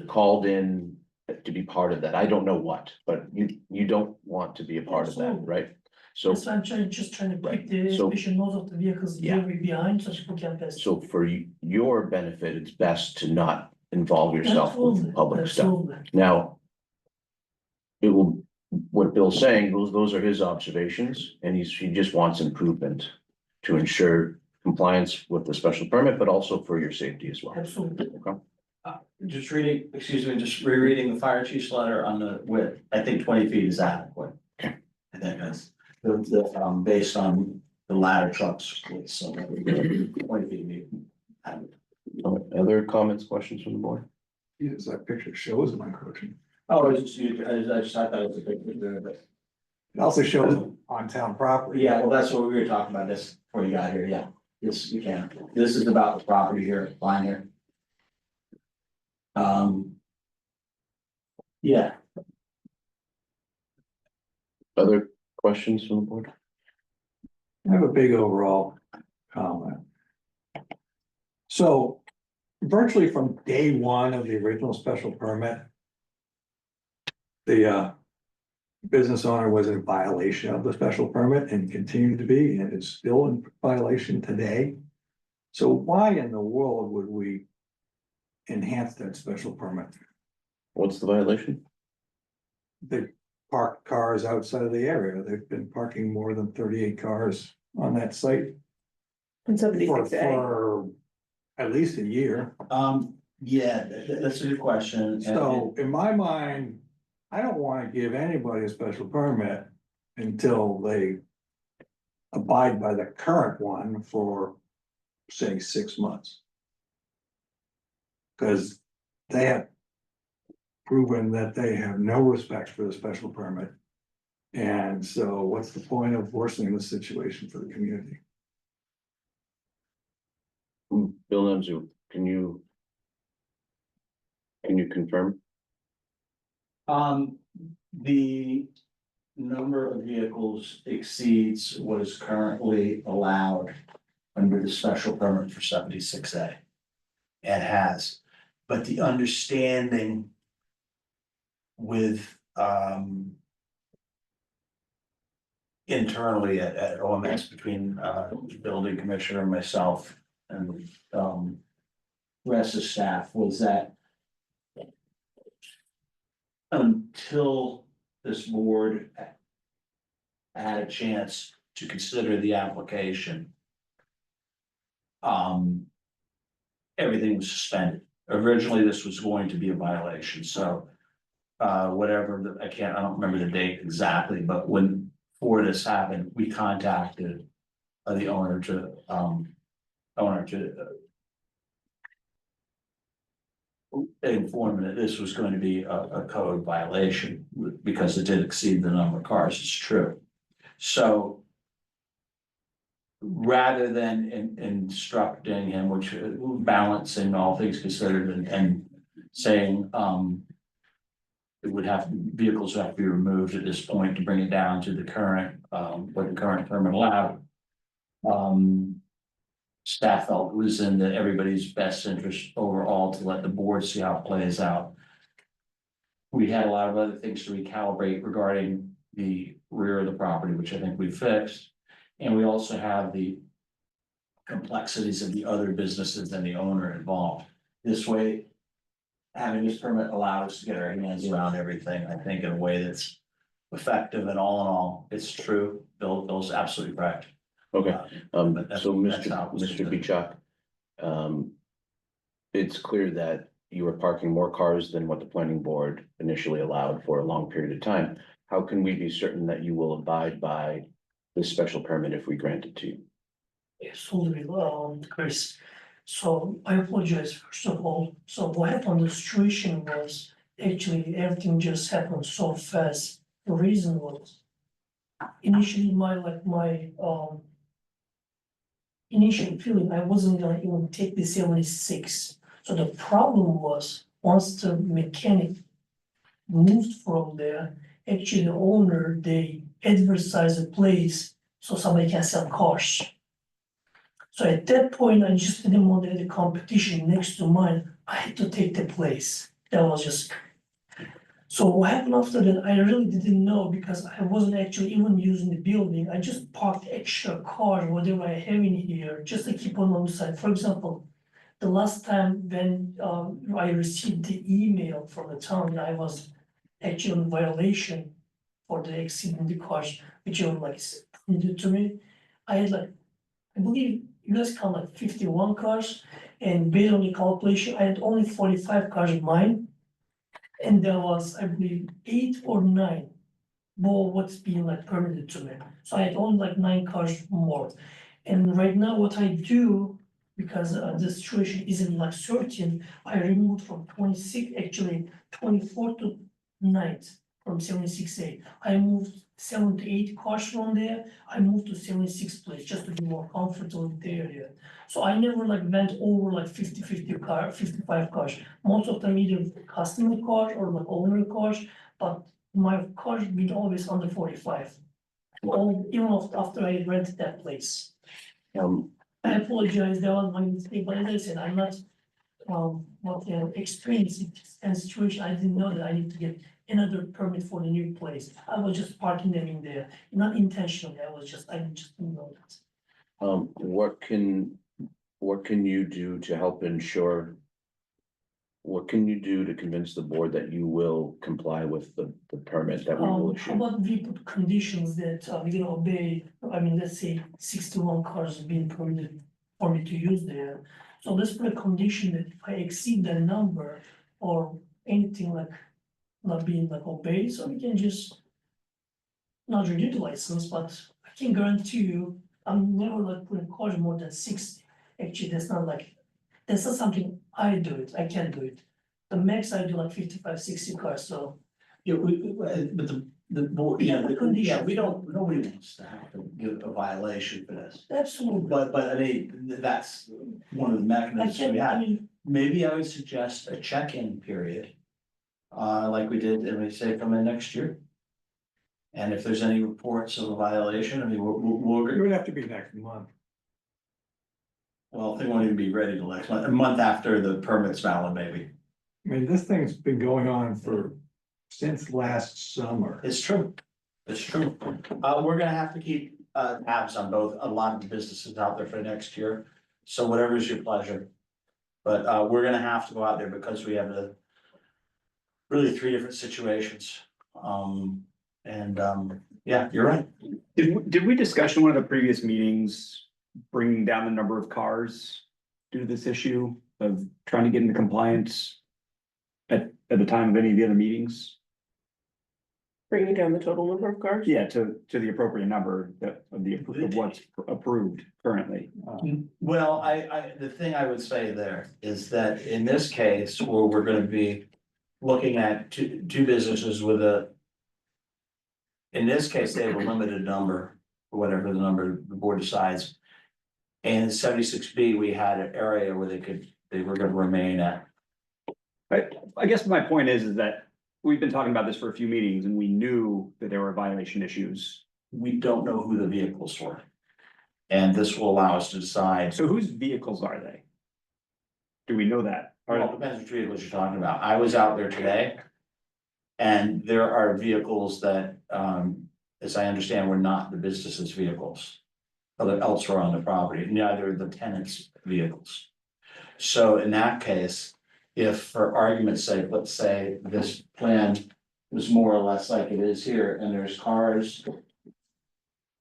called in to be part of that. I don't know what, but you don't want to be a part of that, Absolutely. right? So, That's why I'm just trying to Right, keep the so- especially most of the vehicles Yeah. very behind, so people can pass. so for your benefit, it's best to not involve yourself with Absolutely, public stuff. absolutely. Now, what Bill's saying, those are his observations, and he just wants improvement to ensure compliance with the special permit, but also for your safety as well. Absolutely. Just rereading the fire chief's letter on the width, I think 20 feet is adequate. Okay. I think that's, based on the ladder trucks, so 20 feet. Other comments, questions from the board? Yes, that picture shows them encroaching. Oh, I just thought that was a big, but, It also shows them on town property. yeah, well, that's what we were talking about this before you got here, yeah. Yes, you can. This is about the property here, line here. Yeah, Other questions from the board? I have a big overall comment. So virtually from day one of the original special permit, the business owner was in violation of the special permit and continued to be, and is still in violation today. So why in the world would we enhance that special permit? What's the violation? They park cars outside of the area. They've been parking more than 38 cars on that site And for, 76A. for at least a year. yeah, that's a good question. So in my mind, I don't wanna give anybody a special permit until they abide by the current one for, say, 6 months. Cause they have proven that they have no respect for the special permit. And so what's the point of worsening the situation for the community? Bill Nemzu, can you confirm? The number of vehicles exceeds what is currently allowed under the special permit for 76A. It has, but the understanding with, internally at OMS between, the building commissioner and myself and, rest of staff was that until this board had a chance to consider the application, everything was suspended. Originally, this was going to be a violation, so whatever, I don't remember the date exactly, but when before this happened, we contacted the owner to inform that this was going to be a code violation because it did exceed the number of cars, it's true. So rather than instructing him, which balancing all things considered and saying, it would have, vehicles would have to be removed at this point to bring it down to the current, what the current permit allowed. staff felt it was in everybody's best interest overall to let the board see how it plays out. We had a lot of other things to recalibrate regarding the rear of the property, which I think we fixed. And we also have the complexities of the other businesses and the owner involved. This way, having this permit allowed us to get our hands around everything, I think, in a way that's effective, and all in all, it's true. Bill's absolutely correct. Okay, But that's- so that's how it was Mr. intended. Bichak, it's clear that you were parking more cars than what the planning board initially allowed for a long period of time. How can we be certain that you will abide by this special permit if we grant it to you? Absolutely, Chris. So I apologize first of all. So what happened, the situation was actually everything just happened so fast. The reason was initially my initial feeling, I wasn't gonna even take the 76. So the problem was, once the mechanic moved from there, actually the owner, they advertised the place so somebody can sell cars. So at that point, I just didn't want any competition next to mine. I had to take the place. That was just. So what happened after that, I really didn't know because I wasn't actually even using the building. I just parked extra cars, whatever I have in here, just to keep on the side. For example, the last time when I received the email from the town, I was actually in violation for the exceeding the cars, which were like printed to me. I had like, I believe you guys count like 51 cars, and based on the calculation, I had only 45 cars of mine. And there was, I believe, 8 or 9 more what's being like permitted to me. So I had only like 9 cars more. And right now what I do, because the situation isn't like certain, I removed from 26, actually 24 to 9 from 76A. I moved 7 to 8 cars from there. I moved to 76 place just to be more comfortable with the area. So I never like went over like 50 cars, 55 cars. Most of them either customer cars or like owner cars, but my cars been always under 45. Even after I rented that place. I apologize, that was my mistake, but as I said, I'm not experienced in situation. I didn't know that I need to get another permit for the new place. I was just parking them in there, not intentionally. I just didn't know that. What can you do to help ensure? What can you do to convince the board that you will comply with the permit that we will How issue? about we put conditions that we're gonna obey, I mean, let's say 61 cars being permitted for me to use there. So let's put a condition that if I exceed that number or anything like not being like obeyed, so we can just not renew the license, but I can guarantee you, I'm never like putting cars more than 60. Actually, that's not something I do it, I can do it. The max I do like 55, 60 cars, so. Yeah, but the board, yeah, we don't, nobody wants to have to give a violation for this. Absolutely. But I mean, that's one of the I mechanisms can, we I have. mean, Maybe I would suggest a check-in period. Like we did, and we say come in next year. And if there's any reports of a violation, I mean, It would have to be next month. well, they won't even be ready till next month, a month after the permit's valid, maybe. I mean, this thing's been going on since last summer. It's true. It's true. We're gonna have to keep tabs on a lot of the businesses out there for next year. So whatever is your pleasure. But we're gonna have to go out there because we have really 3 different situations. Yeah, you're right. Did we discuss in one of the previous meetings, bringing down the number of cars due to this issue of trying to get into compliance at the time of any of the other meetings? Bringing down the total number of cars? Yeah, to the appropriate number of what's approved currently. Well, the thing I would say there is that in this case, where we're gonna be looking at two businesses with in this case, they have a limited number, or whatever the number the board decides. And 76B, we had an area where they were gonna remain at. I guess my point is that we've been talking about this for a few meetings and we knew that there were violation issues. We don't know who the vehicles were. And this will allow us to decide. So whose vehicles are they? Do we know that? Well, it depends which vehicles you're talking about. I was out there today. And there are vehicles that, as I understand, were not the business's vehicles. Other elsewhere on the property, neither the tenants' vehicles. So in that case, if for argument's sake, let's say this plan was more or less like it is here, and there's cars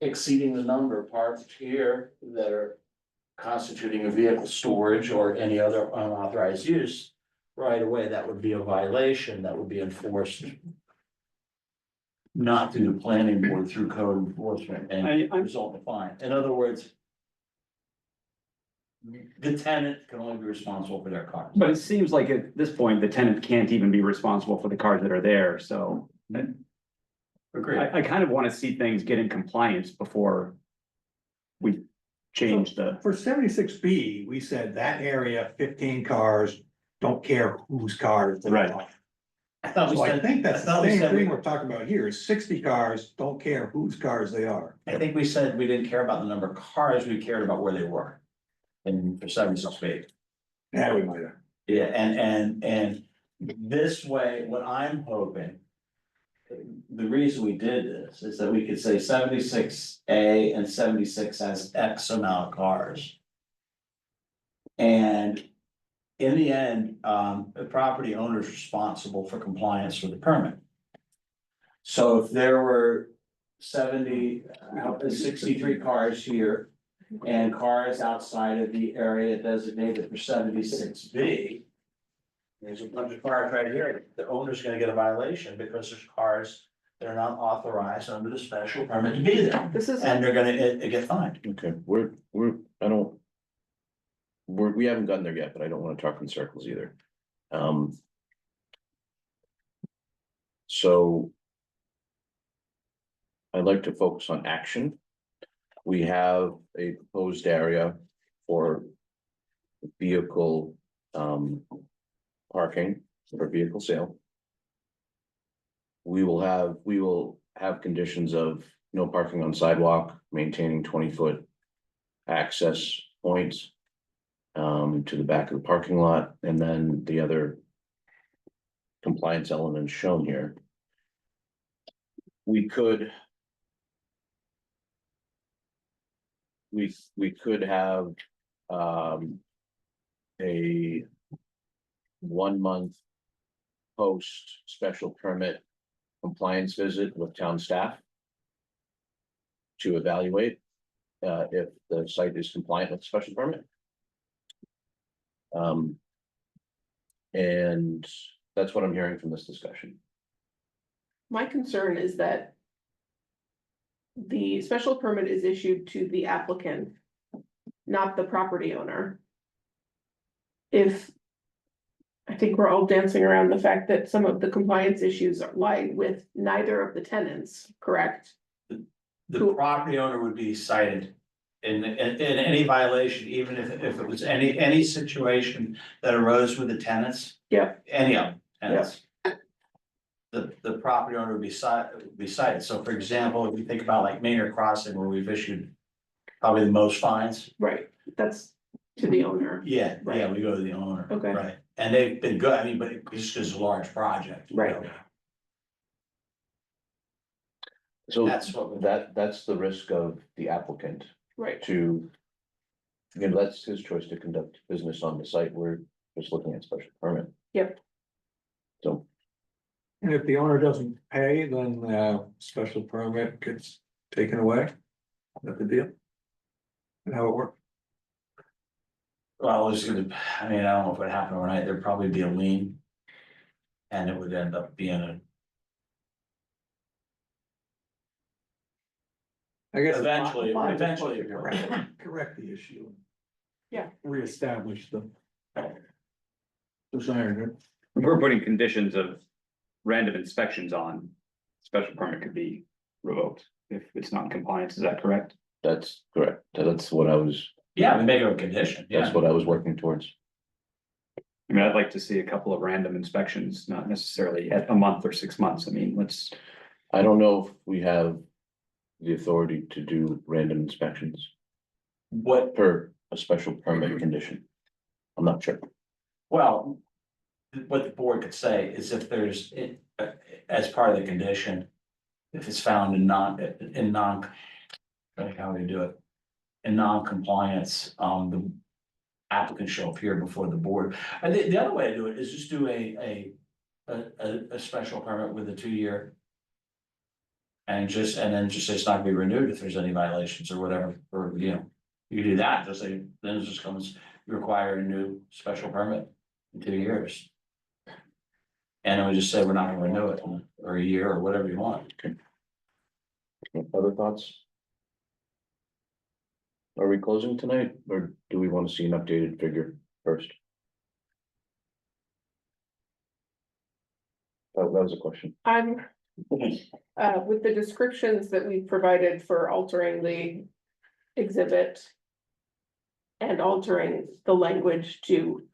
exceeding the number parked here that are constituting a vehicle storage or any other unauthorized use, right away, that would be a violation that would be enforced not through the planning board, through code enforcement and result in a fine. In other words, the tenant can only be responsible for their cars. But it seems like at this point, the tenant can't even be responsible for the cars that are there, so. Agreed. I kind of want to see things get in compliance before we change the. For 76B, we said that area, 15 cars, don't care whose cars. they Right. are. I thought we So I said, think that's I the thought we same said thing we- we're talking about here, is 60 cars, don't care whose cars they are. I think we said we didn't care about the number of cars, we cared about where they were. And for 76B. Yeah, we might have. Yeah, and this way, what I'm hoping. The reason we did this is that we could say 76A and 76 has X amount of cars. And in the end, the property owner is responsible for compliance with the permit. So if there were 63 cars here. And cars outside of the area designated for 76B. There's a bunch of cars right here, the owner's gonna get a violation because there's cars that are not authorized under the special permit to be there. This is, And they're gonna get fined. Okay, we haven't gotten there yet, but I don't wanna talk in circles either. So. I'd like to focus on action. We have a proposed area for vehicle, parking for vehicle sale. We will have conditions of no parking on sidewalk, maintaining 20-foot access points. To the back of the parking lot, and then the other. Compliance elements shown here. We could. We could have, a 1 month. Post special permit compliance visit with town staff. To evaluate, if the site is compliant with special permit. And that's what I'm hearing from this discussion. my concern is that the special permit is issued to the applicant, not the property owner. If, I think we're all dancing around the fact that some of the compliance issues lie with neither of the tenants, correct? The property owner would be cited in any violation, even if it was any situation that arose with the tenants. Yep. Any of them, tenants. The property owner would be cited. So for example, if you think about like Maynard Crossing where we've issued probably the most fines. Right, that's to the owner. Yeah, Right. yeah, we go to the owner. Okay. Right, and they've been good, I mean, but it's just a large project. you Right. know. So That's what. that's the risk of the applicant Right, to. Again, that's his choice to conduct business on the site. We're just looking at special permit. Yep. So, And if the owner doesn't pay, then special permit gets taken away. Is that the deal? And how it works? Well, it's gonna, I mean, I don't know if it happened overnight, there'd probably be a lien. And it would end up being I guess. Eventually- fine, eventually it Correct the issue. Yeah. Reestablish the. Desire. We're putting conditions of random inspections on, special permit could be revoked if it's not in compliance, is that correct? that's correct. That's what I was, yeah, we make it a condition, yeah. that's what I was working towards. I mean, I'd like to see a couple of random inspections, not necessarily at a month or 6 months, I mean, let's. I don't know if we have the authority to do random inspections. What, per a special permit condition. I'm not sure. well, what the board could say is if there's, as part of the condition, if it's found in like how do you do it? In non-compliance, the applicant shall appear before the board. And the other way to do it is just do a special permit with a 2-year. And then just say it's not gonna be renewed if there's any violations or whatever, or, you know, you do that, just say, then it just comes, require a new special permit in 2 years. And then we just say we're not gonna renew it, or a year, or whatever you want. Other thoughts? Are we closing tonight, or do we want to see an updated figure first? That was a question. I'm, with the descriptions that we provided for altering the exhibit. And altering the language to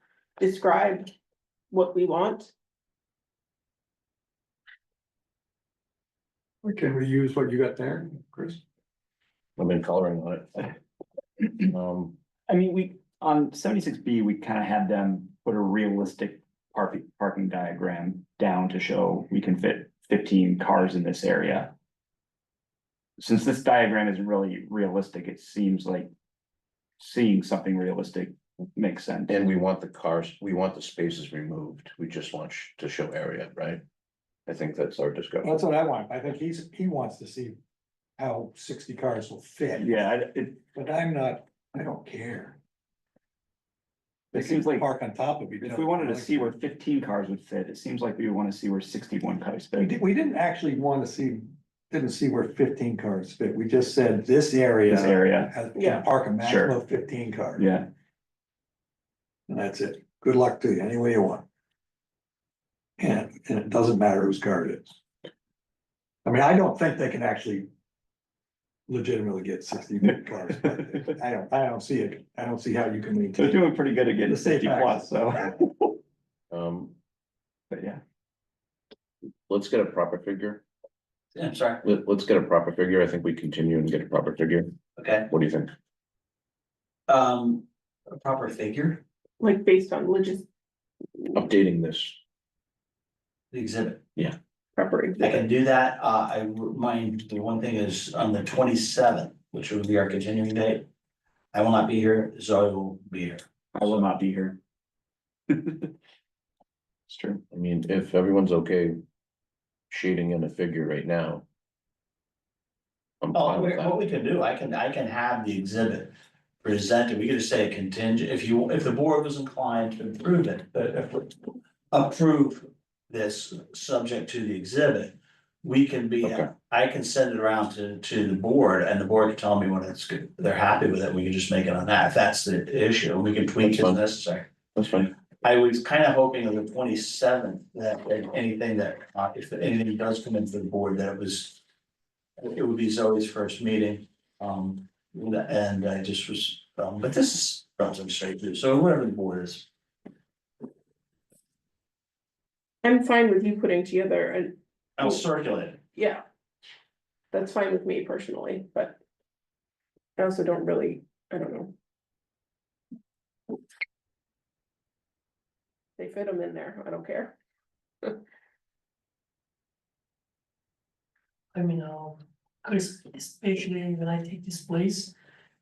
describe what we want. Can we use what you got there, Chris? I've been coloring on it. I mean, we, on 76B, we kind of had them put a realistic parking diagram down to show we can fit 15 cars in this area. Since this diagram isn't really realistic, it seems like seeing something realistic makes sense. And we want the cars, we want the spaces removed. We just want to show area, right? I think that's our discussion. That's what I want. I think he wants to see how 60 cars will fit. Yeah, But I don't care. it seems like Park on top of each if other. we wanted to see where 15 cars would fit, it seems like we would want to see where 61 cars fit. We didn't actually want to see, didn't see where 15 cars fit. We just said this area. This area. Can park a Sure. maximum of 15 cars. Yeah, And that's it. Good luck to you, any way you want. And it doesn't matter whose car it is. I mean, I don't think they can actually legitimately get 60 cars. But I don't see it. I don't see how you can they're maintain. doing pretty good at getting The safe 50 plus, so. But yeah, Let's get a proper figure. I'm sorry, Let's get a proper figure. I think we continue and get a proper figure. okay, What do you think? a proper figure, Like based on Updating this. the exhibit. proper I exhibit. can do that, the one thing is on the 27th, which will be our continuing date. I will not be here, Zoe will be here. I will not be here. It's true. I mean, if everyone's okay shading in a figure right now. I'm Oh, fine with what that. we can do, I can have the exhibit presented, we could just say a contingent, if the board was inclined to approve it, approve this subject to the exhibit. We can be, Okay. I can send it around to the board and the board can tell me when it's good, they're happy with it, we can just make it on that, if that's the issue, we can tweak it That's as fine. necessary. That's fine. I was kind of hoping on the 27th that anything that, if anything does come into the board, that it would be Zoe's first meeting. And I just was, but this is relatively straight through, so whatever the board is. I'm fine with you putting together and, I'll circulate it. yeah. That's fine with me personally, but. I also don't really, I don't know. They fit them in there, I don't care. I mean, Chris, especially when I take this place,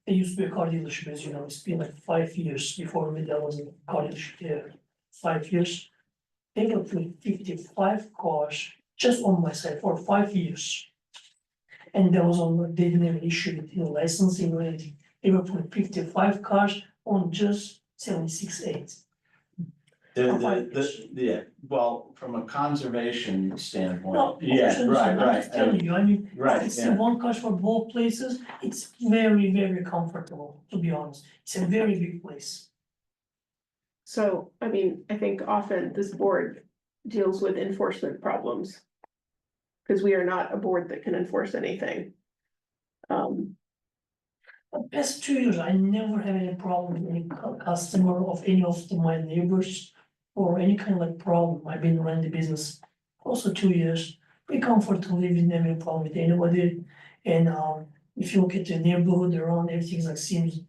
it used to be a car dealership, as you know, it's been like 5 years before me, there was a car dealership there, 5 years. They were putting 55 cars just on my side for 5 years. And there was on, they didn't even issue it, licensing or anything, they were putting 55 cars on just 76.8. Yeah, well, from a conservation No, standpoint, yeah, right, I'm just telling you, I mean, Right, it's yeah. one car for both places, it's very, very comfortable, to be honest, it's a very big place. So, I mean, I think often this board deals with enforcement problems. Cause we are not a board that can enforce anything. The past 2 years, I never had any problem with any customer of any of my neighbors. Or any kind of like problem, I've been running the business also 2 years, pretty comfortable, we didn't have any problem with anybody. And if you look at the neighborhood around, everything's like seems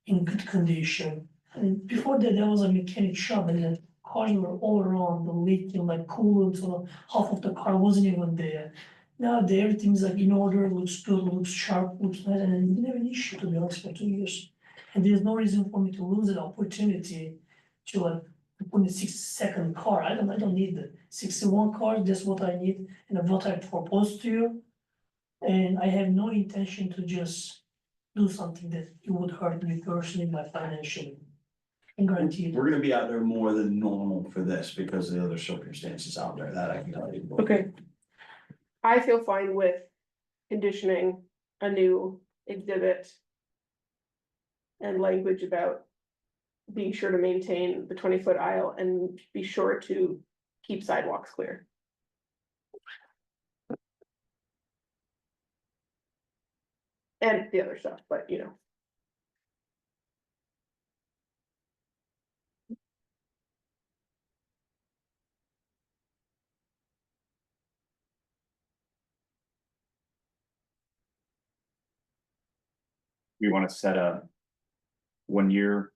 in good condition. And before that, there was a mechanic shop and the cars were all around, the leaking like coolant, so half of the car wasn't even there. Now everything's like in order, looks good, looks sharp, looks nice, and I didn't have an issue to be honest for 2 years. And there's no reason for me to lose an opportunity to like put in a 6 second car. I don't need the 61 cars, that's what I need and what I propose to you. And I have no intention to just do something that it would hurt me personally, my financially. And guaranteed. We're gonna be out there more than normal for this because of the other circumstances out there, that I can tell you. Okay. I feel fine with conditioning a new exhibit. And language about being sure to maintain the 20-foot aisle and be sure to keep sidewalks clear. And the other stuff, but you know. We wanna set a 1 year,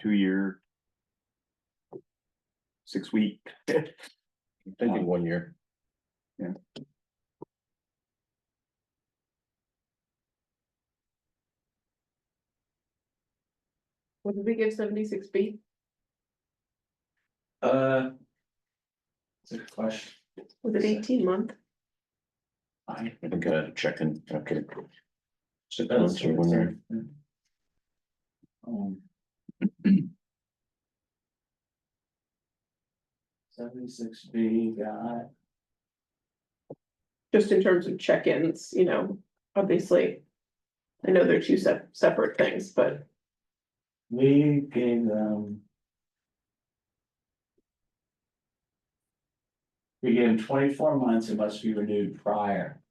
2 year, 6 week. I'm thinking 1 year. What did we give 76B? That's a good question. Was it 18 month? I think I had to check in after. Six That's months or what 1 it's year. at. 76B, got. Just in terms of check-ins, you know, obviously. I know they're two separate things, but We gave them. We gave them 24 months, it must be renewed prior.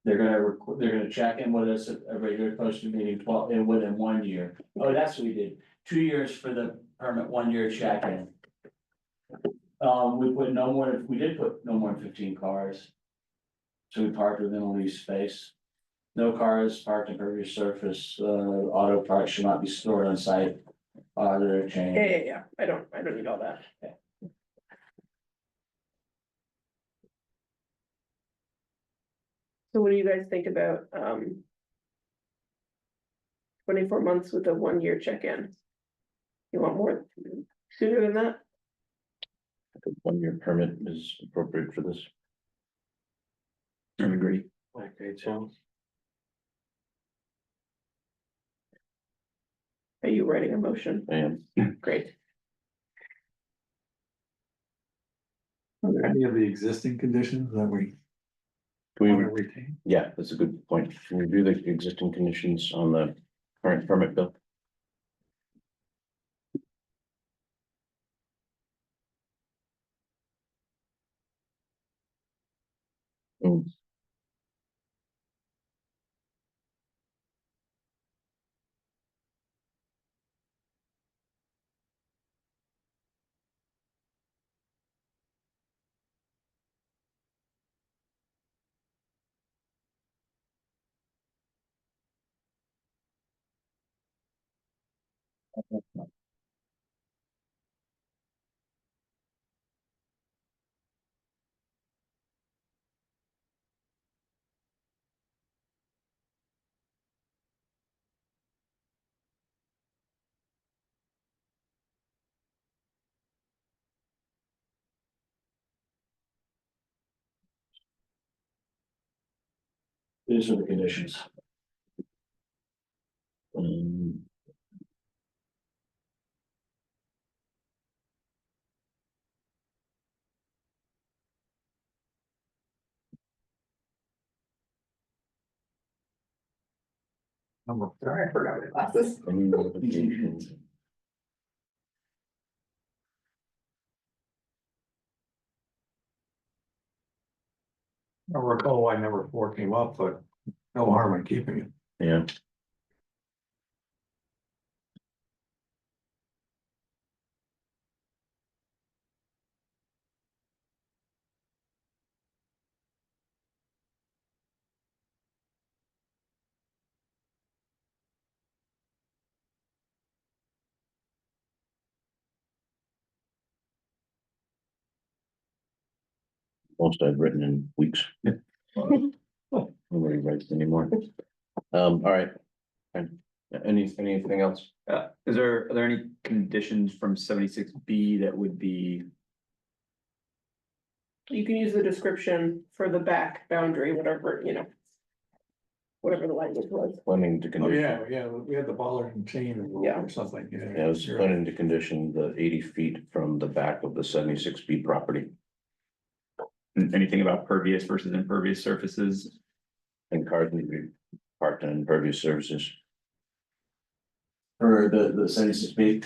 They're gonna check in with us at a regular posted meeting and within 1 year. Oh, that's what we did, 2 years for the permit, 1 year check-in. We put no more, we did put no more than 15 cars. So we parked within a leased space. No cars parked in impervious surface, auto parts should not be stored on site. They're changed. yeah, I don't need all that. So what do you guys think about 24 months with a 1 year check-in? You want more sooner than that? I think 1 year permit is appropriate for this. I agree. I agree too. Are you writing a motion? I am. Great. Are there any of the existing conditions that we Can we, want to retain? yeah, that's a good point. Can we review the existing conditions on the current permit bill? These are the conditions. Um, Sorry, I forgot my glasses. any modifications? I recall why number 4 came up, but no harm in keeping it. Yeah. Most I've written in weeks. Nobody writes anymore. All right. Fine. Anything else? Are there any conditions from 76B that would be, You can use the description for the back boundary, whatever, you know. Whatever the language was. Planning to Oh, condition, yeah, we had the bollard and chain Yeah. or something, yeah. yeah, it's You're planning to condition the 80 feet from the back of the 76B property. anything about pervious versus impervious surfaces? And cars need to be parked on impervious surfaces. For the 76B.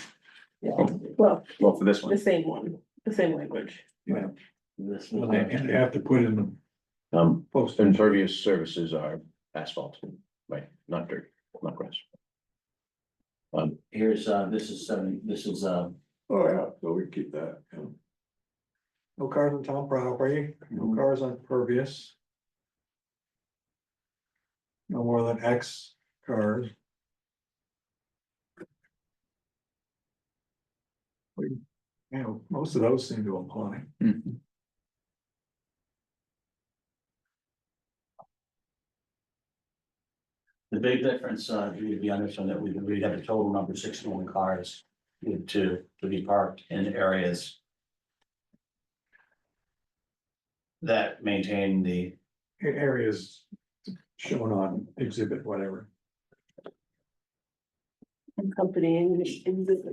Well, Well, for this the one, same one, the same language. Yeah, This well, you have to put in the post. Impervious surfaces are asphalt, right, not dirt, not grass. Here's, this is 70, this is, Oh, yeah, so we keep that, yeah. No cars on town property, no cars on pervious. No more than X cars. You know, most of those seem to apply. Mhm. the big difference, you'd be understanding that we have a total number of 61 cars to be parked in areas that maintain the, Areas shown on exhibit, whatever. Accompanying exhibit.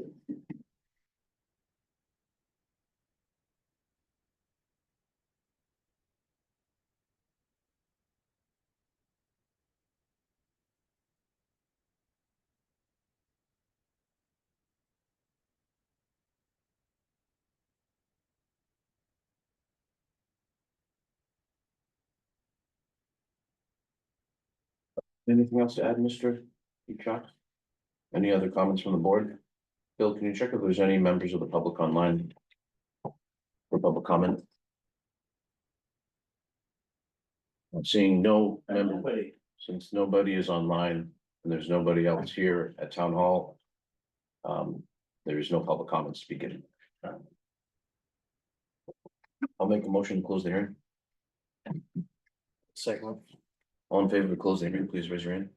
Anything else to add, Mr. Peacock? Any other comments from the board? Bill, can you check if there's any members of the public online? For public comment? I'm seeing no member, nobody. since nobody is online and there's nobody else here at town hall. There is no public comments to begin. I'll make a motion to close the hearing. Second. All in favor to close the hearing, please raise your hand.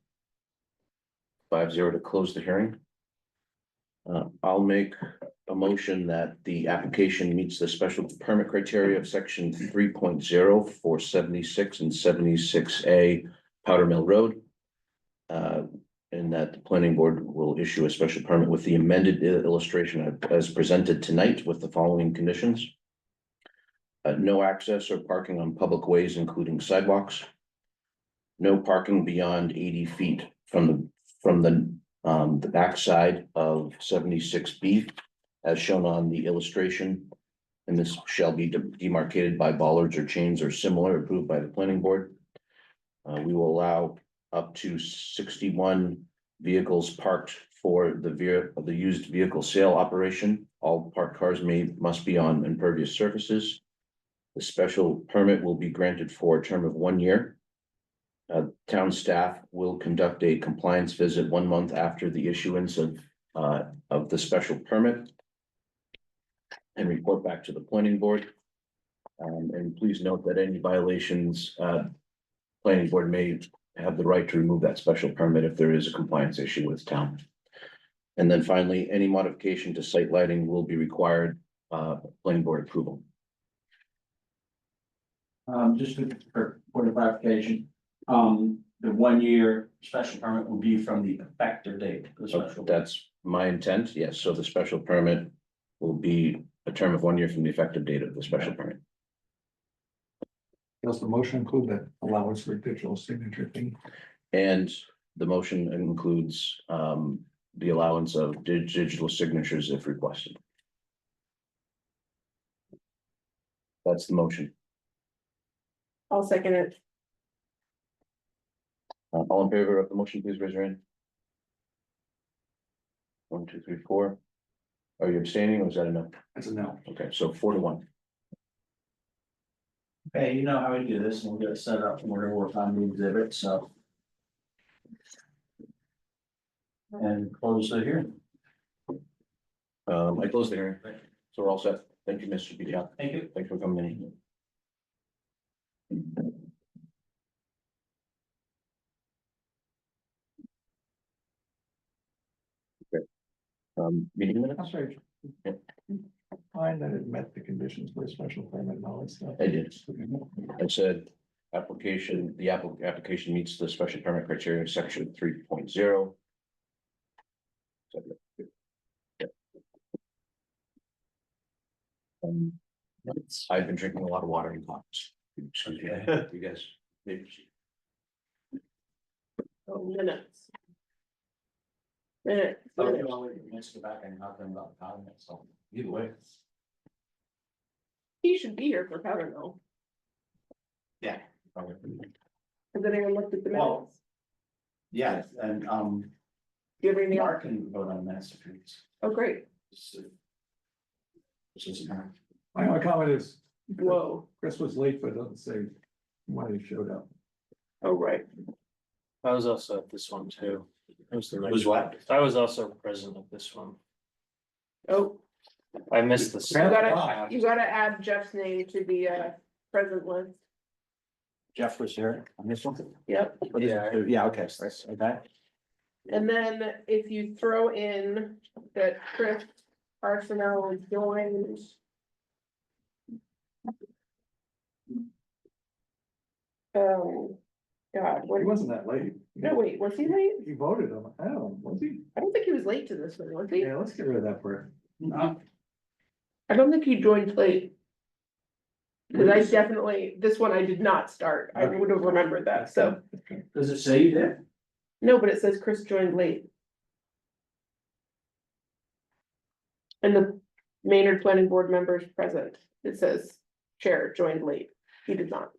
5-0 to close the hearing. I'll make a motion that the application meets the special permit criteria of section 3.0 for 76 and 76A Powder Mill Road. And that the planning board will issue a special permit with the amended illustration as presented tonight with the following conditions. No access or parking on public ways, including sidewalks. No parking beyond 80 feet from the backside of 76B as shown on the illustration. And this shall be demarcated by bollards or chains or similar approved by the planning board. We will allow up to 61 vehicles parked for the used vehicle sale operation. All parked cars must be on impervious surfaces. The special permit will be granted for a term of 1 year. Town staff will conduct a compliance visit 1 month after the issuance of the special permit. And report back to the planning board. And please note that any violations, planning board may have the right to remove that special permit if there is a compliance issue with town. And then finally, any modification to site lighting will be required, planning board approval. Just for point of clarification, the 1 year special permit will be from the effective date of the special. That's my intent, yes. So the special permit will be a term of 1 year from the effective date of the special permit. Does the motion include that allowance for digital signature thing? And the motion includes the allowance of digital signatures if requested. That's the motion. I'll second it. All in favor of the motion, please raise your hand. 1, 2, 3, 4. Are you abstaining or is that enough? That's a no. Okay, so 4-1. Okay, you know how we do this, and we'll get it set up, and we're gonna work on the exhibit, so. And close the hearing. I close the hearing. So we're all set. Thank you, Mr. Peacock. Thank you. Thanks for coming in. Meeting minutes? I'm sorry. Find that it met the conditions for a special permit and all that stuff. I did. I said, application meets the special permit criteria, section 3.0. I've been drinking a lot of water in pots. You guys. Oh, minutes. Minutes. Let's go back and talk about comments, so either way. He should be here for powder mill. Yeah. Has anyone looked at the Well, minutes? Yeah, and, Do you have anything else? Mark can vote on masterpiece. Oh, great. My only comment is, Whoa. Chris was late, but it doesn't say when he showed up. Oh, right. I was also at this one too. It was the Was what? I was also present at this one. Oh, I missed this. you gotta add Jeff's name to the present list. Jeff was here on this one? Yep. Yeah, okay, okay. And then if you throw in that Chris Arsenal joined. God, He what, wasn't that late. no, wait, was he late? He voted him. I don't know, was he? I don't think he was late to this one, was he? Yeah, let's get rid of that part. I don't think he joined late. Cause I definitely, this one I did not start. I would have remembered that, so. Does it say you there? No, but it says Chris joined late. And the Maynard Planning Board members present, it says chair joined late. He did not.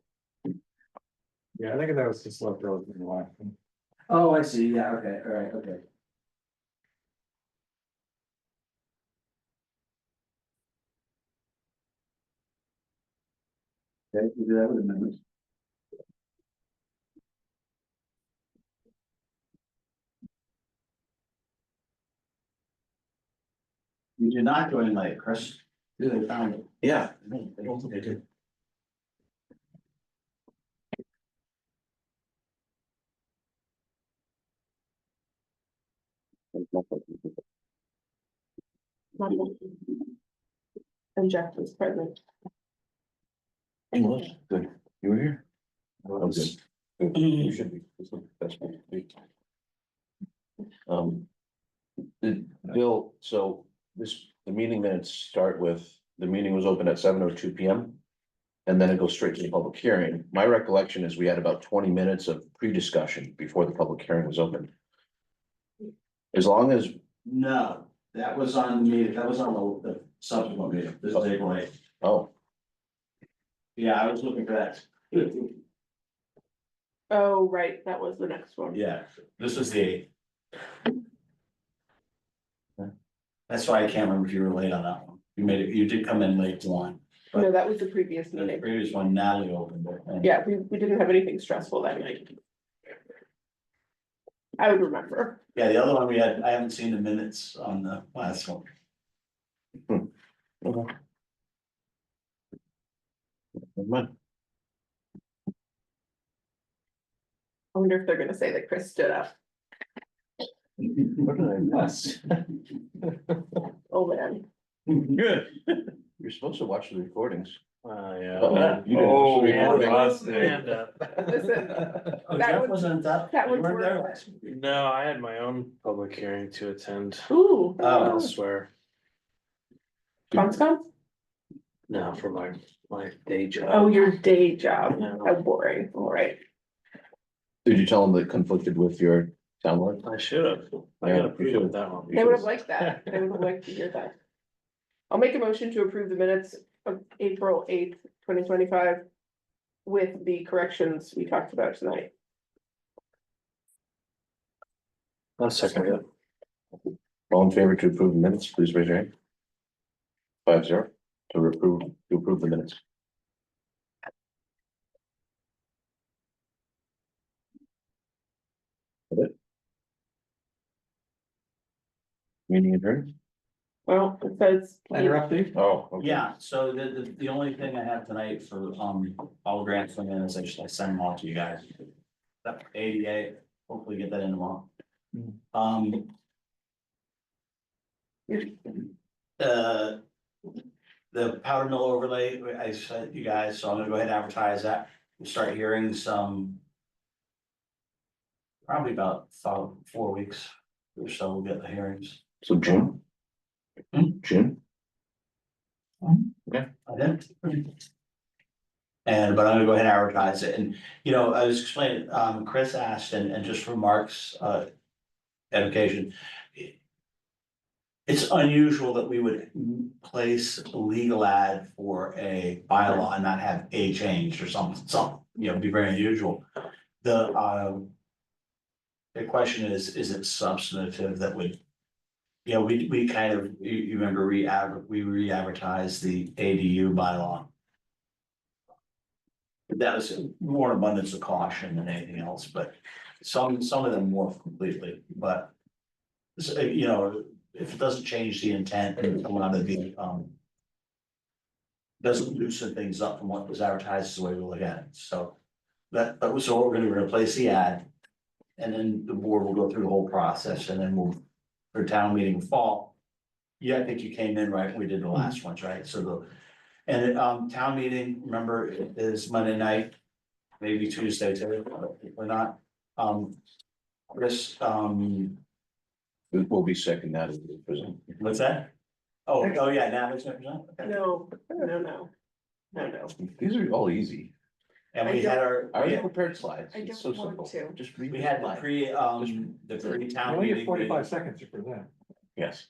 Yeah, I think that was just left over in the last. Oh, I see, yeah, okay, all right, okay. Okay, you do that with the members. You did not join late, Chris. They found it. Yeah. I did. And Jeff was present. English, good. You were here? I was good. You should be. This is the best way to be. Bill, so the meeting minutes start with, the meeting was open at 7:02 PM. And then it goes straight to the public hearing. My recollection is we had about 20 minutes of pre-discussion before the public hearing was open. As long as, No, that was on the meeting, that was on the subsequent meeting, this is April 8th. oh, Yeah, I was looking for that. Oh, right, that was the next one. Yeah, this was the 8th. That's why I can't remember if you were late on that one. You made it, you did come in late one. No, that was the previous The meeting. previous one, Natalie opened it. and- Yeah, we didn't have anything stressful that night. I would remember. Yeah, the other one we had, I haven't seen the minutes on the last one. okay. Never mind. I wonder if they're gonna say that Chris stood up. What did I miss? Oh, man. Good. You're supposed to watch the recordings. Yeah. Oh, you didn't Oh, watch the hand recording. up. Listen, Oh, That Jeff was- wasn't up? that You was weren't there worth last week. No, I had my own public hearing to attend ooh, Oh. elsewhere. Conscom? No, for my day job. Oh, your day job. Yeah. How boring. All right. Did you tell them that conflicted with your town work? I should have. I Yeah, got you approved should. with that one. They would have liked that. They would have liked to hear that. I'll make a motion to approve the minutes of April 8th, 2025. With the corrections we talked about tonight. I'll second it. All in favor to approve the minutes, please raise your hand. 5-0 to approve the minutes. That it? Meeting adjourned. Well, it says. Planner update? Oh, okay. Yeah, so the only thing I have tonight for, all grants coming in is I send them all to you guys. That ADA, hopefully get that in tomorrow. The powder mill overlay, I sent you guys, so I'm gonna go ahead and advertise that. We'll start hearing some. Probably about 4 weeks or so, we'll get the hearings. So June? June? I did. And, but I'm gonna go ahead and advertise it, and, you know, I was explaining, Chris asked, and just for Mark's, education. It's unusual that we would place a legal ad for a bylaw and not have a change or something, you know, it'd be very unusual. The question is it substantive that would? You know, we kind of, you remember, we re-advertised the ADU bylaw. That was more abundance of caution than anything else, but some of them more completely, but. So, you know, if it doesn't change the intent and come out of the, doesn't loosen things up from what was advertised is the way we look at it, so. So we're gonna replace the ad. And then the board will go through the whole process, and then we'll, for town meeting fall. Yeah, I think you came in right when we did the last ones, right? So town meeting, remember, is Monday night, maybe Tuesday too, or not. Chris, It will be second that is the present. what's that? Oh, yeah, Natalie's gonna present? Okay. No. These are all easy. And we had our, I already prepared slides. I It's so don't want simple. to. Just read we the had the slide. the You pre-town only meeting. get 45 seconds to present. Yes.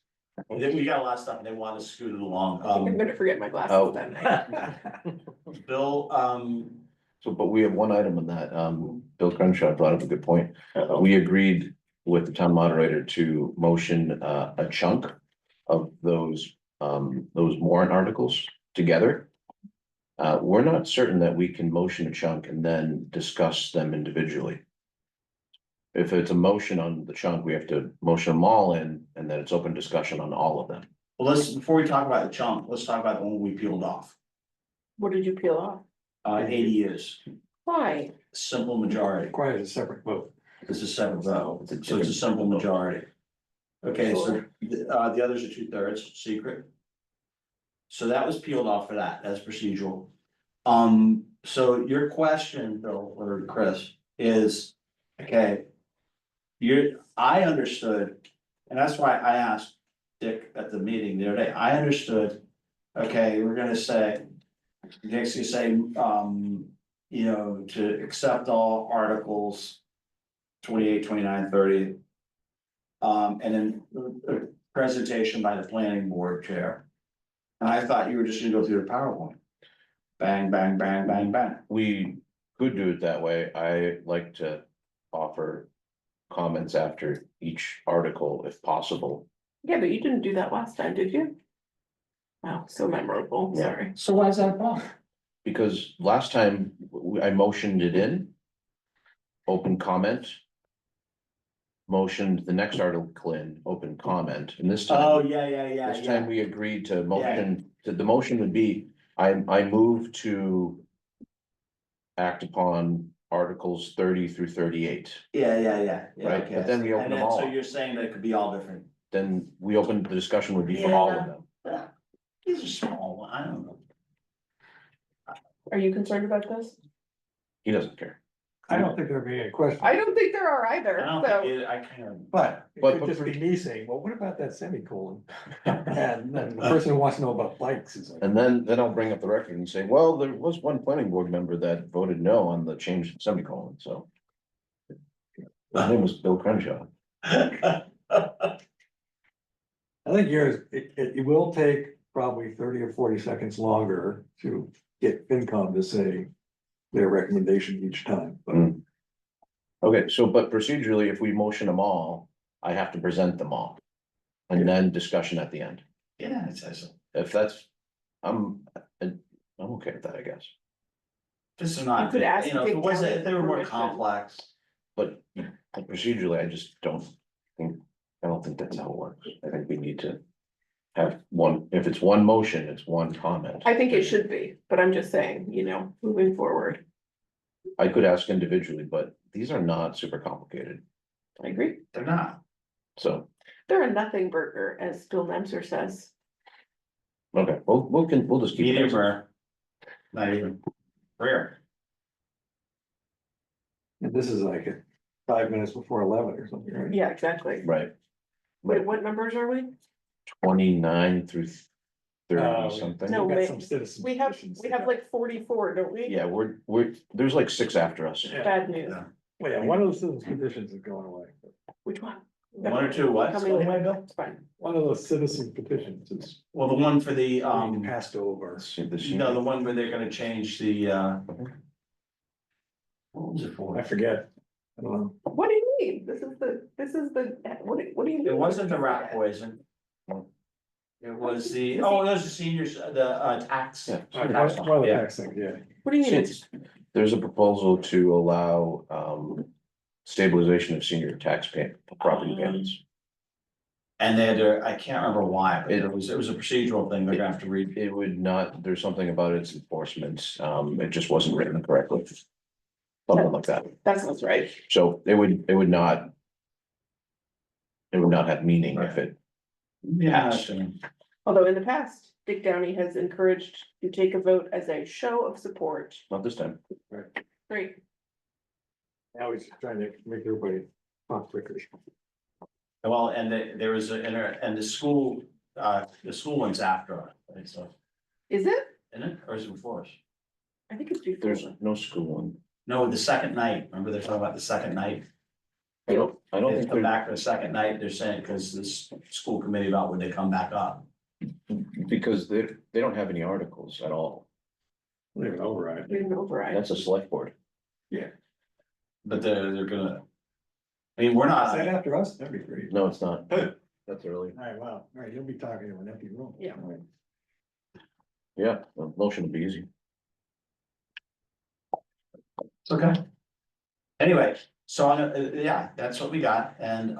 We got a lot of stuff, and they want to scoot it along. I think I'm gonna forget my glasses Oh. that night. Bill, So, but we have one item on that. Bill Crenshaw brought up a good point. We agreed with the town moderator to motion a chunk of those warrant articles together. We're not certain that we can motion a chunk and then discuss them individually. If it's a motion on the chunk, we have to motion them all in, and then it's open discussion on all of them. well, before we talk about the chunk, let's talk about the one we peeled off. What did you peel off? 80 years, Why? simple majority. Requires a separate vote. This is separate vote, so it's a simple majority. Okay, so the others are 2/3 secret. So that was peeled off for that, that's procedural. So your question, Bill or Chris, is, okay. I understood, and that's why I asked Dick at the meeting the other day, I understood. Okay, we're gonna say, Dick's gonna say, you know, to accept all articles 28, 29, 30. And then a presentation by the planning board chair. And I thought you were just gonna go through the PowerPoint. Bang, bang, bang, bang, bang. We could do it that way. I like to offer comments after each article if possible. Yeah, but you didn't do that last time, did you? Wow, so memorable, Yeah. sorry. So why is that a problem? Because last time I motioned it in. Open comment. Motioned the next article in, open comment, and this Oh, time, yeah. this time we agreed to motion, the motion would be, I move to. Act upon articles 30 through 38, Yeah. Right, okay. but then we open And them all. So you're saying that it could be all different. then we opened, the discussion would be for all of them. Yeah. These are small, I don't know. Are you concerned about this? He doesn't care. I don't think there'd be any question, I don't think there are either, I don't so. think I kind of. but it But- could just be me saying, well, what about that semicolon? And then the person who wants to know about bikes is like. And then I'll bring up the record and say, well, there was one planning board member that voted no on the change in semicolon, so. His name was Bill Crenshaw. I think yours, it will take probably 30 or 40 seconds longer to get FinCom to say their recommendation each time, but. Mm. Okay, so but procedurally, if we motion them all, I have to present them all. And then discussion at the end. Yeah, it says, If that's, I'm okay with that, I guess. this is not, You could ask you know, if it Dick was, Kelly if they were more permission. complex. But procedurally, I just don't think, I don't think that's how it works. I think we need to have one, if it's one motion, it's one comment. I think it should be, but I'm just saying, moving forward, I could ask individually, but these are not super complicated, I agree. They're not. so, They're a nothing burger, as Bill Nemser says. okay, we'll just keep. Medium rare. Not even rare. And this is like 5 minutes before 11 or something, right? Yeah, exactly. Right, Wait, what numbers are we? 29 through Uh, 30 something. No, We've got wait. some citizens We have petitions. like 44, don't we? Yeah, we're, there's like 6 after us. Yeah. Bad news. Yeah. Well, yeah, one of those citizens petitions is going away. Which one? One or two what? Coming away, Bill? It's fine. One of those citizen petitions is Well, the one for the, being passed over. no, the one where they're gonna change the, what was it for? I forget. I don't know. What do you mean? This is the, what do you mean? It wasn't the rat poison. It was the, oh, it was the seniors, the tax. Yeah. One of the Yeah. tax things, yeah. What do you mean? It's There's a proposal to allow stabilization of senior tax property payments. And they had to, I can't remember why, but it was a procedural thing, they're gonna have to read. It would not, there's something about its enforcement, it just wasn't written correctly. Something like that, That sounds right. so it would not. It would not have meaning if it, Yeah. Although in the past, Dick Downey has encouraged to take a vote as a show of support. not this time. Great. Now he's trying to make everybody talk quicker. Well, and there was and the school one's after, us, right, so, Is it? isn't it, or is it before us? I think it's before. There's no school one. No, the second night, remember they're talking about the second night? I don't They think come they're, back for the second night, they're saying, because this school committee about when they come back up. because they don't have any articles at all. Leave it override. We didn't override. That's a select board. But they're gonna. I mean, we're Is that not, after us? That'd be great. No, it's not. That's early. All right, wow. All right, you'll be talking to an empty room. Yeah. All right. Yeah, the motion would be easy. it's okay. Anyway, so, yeah, that's what we got, and,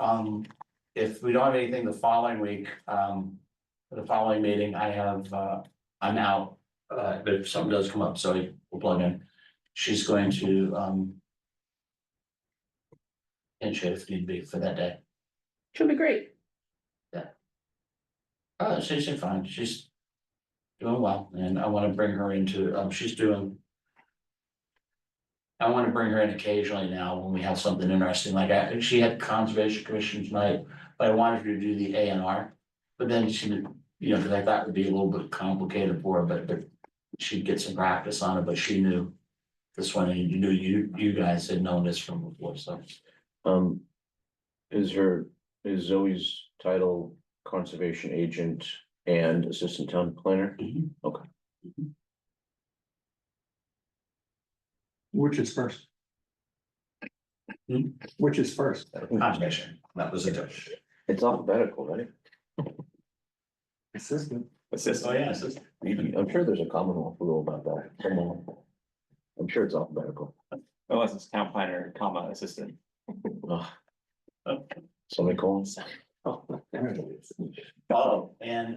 if we don't have anything the following week, for the following meeting, I have, I'm out. But if something does come up, so we'll plug in, she's going to, pinch hit if need be for that day. Should be great. She's fine, she's doing well, and I wanna bring her into, she's doing. I wanna bring her in occasionally now when we have something interesting, like she had conservation commission tonight, but I wanted her to do the A&R. But then she would, cause I thought it would be a little bit complicated for her, but she'd get some practice on it, but she knew. This one, and you knew, you guys had known this from before, so. Is Zoe's title conservation agent and assistant town planner? Okay. Which is first? Hmm? Which is first? Conservation, that was it. It's alphabetical, right? Assistant. Oh, yeah, it's just- I'm sure there's a Commonwealth rule about that. Somewhere. I'm sure it's alphabetical. Unless it's town planner, comma, assistant. Ugh. Semicolons. Oh, there it is. Oh, and,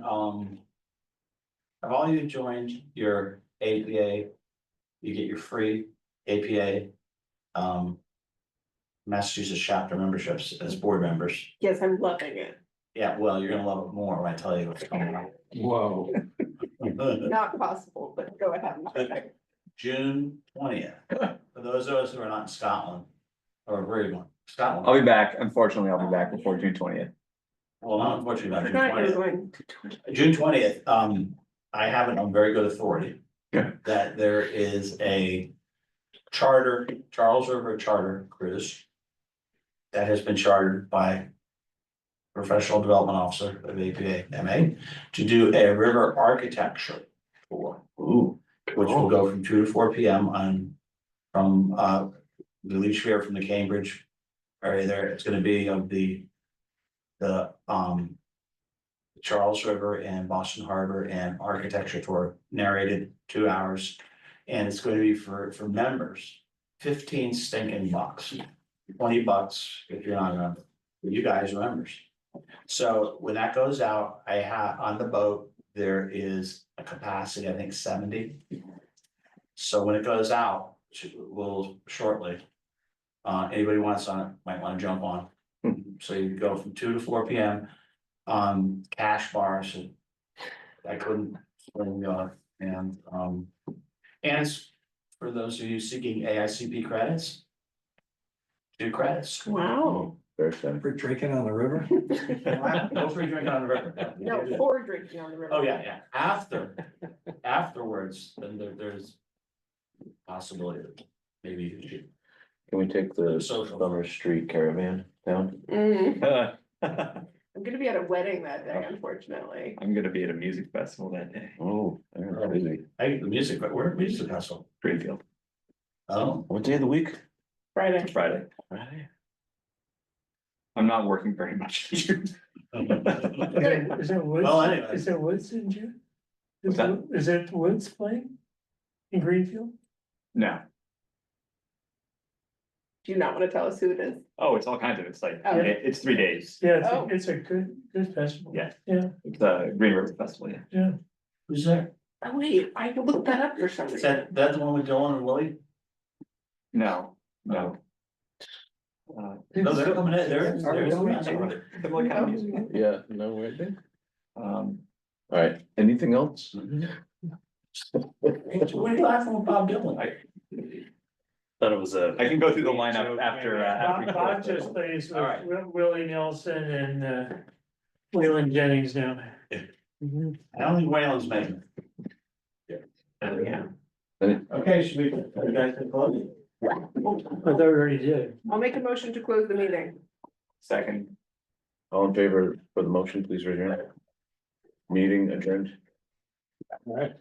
have all you joined your APA? You get your free APA. Massachusetts chapter memberships as board members. Yes, I'm loving it. Yeah, well, you're gonna love it more when I tell you what's coming up. Whoa. Not possible, but go ahead. June 20th, for those of us who are not in Scotland, or where are you going? Scotland? I'll be back. Unfortunately, I'll be back before June 20th. Well, not unfortunately, I not forgot you were June 20th. going. June 20th, I have it on very good authority. Yeah. That there is a charter, Charles River Charter Cruise. That has been chartered by Professional Development Officer of APA MA to do a river architecture tour. Ooh. Which will go from 2 to 4 PM from the Leach Fair from the Cambridge area there. It's gonna be of the Charles River and Boston Harbor and architecture tour, narrated 2 hours. And it's going to be for members, 15 stinking bucks, $20 if you're not a member. You guys are members. So when that goes out, I have, on the boat, there is a capacity, I think 70. So when it goes out, will shortly. Anybody wants on it, might wanna jump on. So you go from 2 to 4 PM. Cash bars. I couldn't, and it's for those of you seeking AICP credits. 2 credits. Wow. Very sad. For drinking on the river? No free drinking on the river. No, for drinking on the river. Oh, yeah. Afterwards, then there's possibility that maybe you should. Can we take the Social. Summer Street Caravan down? Mm, I'm gonna be at a wedding that day, unfortunately. I'm gonna be at a music festival that day, Oh, they're busy. Hey, the music, but we're music festival. Greenfield, Oh, What day of the week? Friday. Friday. Friday. I'm not working very much. Is it Woods? Well, anyway. Is it Woods in June? What's that? Is it Woods playing? In Greenfield? No, Do you not wanna tell us who it is? oh, it's all kinds of, it's like, Oh. it's 3 days. Yeah, Oh. it's a good festival. Yeah. Yeah, It's a Green River Festival, yeah. who's there? Oh, wait, I can look that up for some Is reason. that the one with Dylan and Willie? No. No, they're coming in, they're. Similar kind of music. Yeah, no, where they? Um, All right, anything else? What are you laughing at Bob Dylan? Thought it was a. I can go through the lineup after, Bob after. just plays All right. with Willie Nelson and Waylon Jennings now. I don't think Wayland's making it. Yeah. Okay, should we, you guys can close? I thought we already did. I'll make a motion to close the meeting. Second. All in favor for the motion, please raise your hand. Meeting adjourned. All right.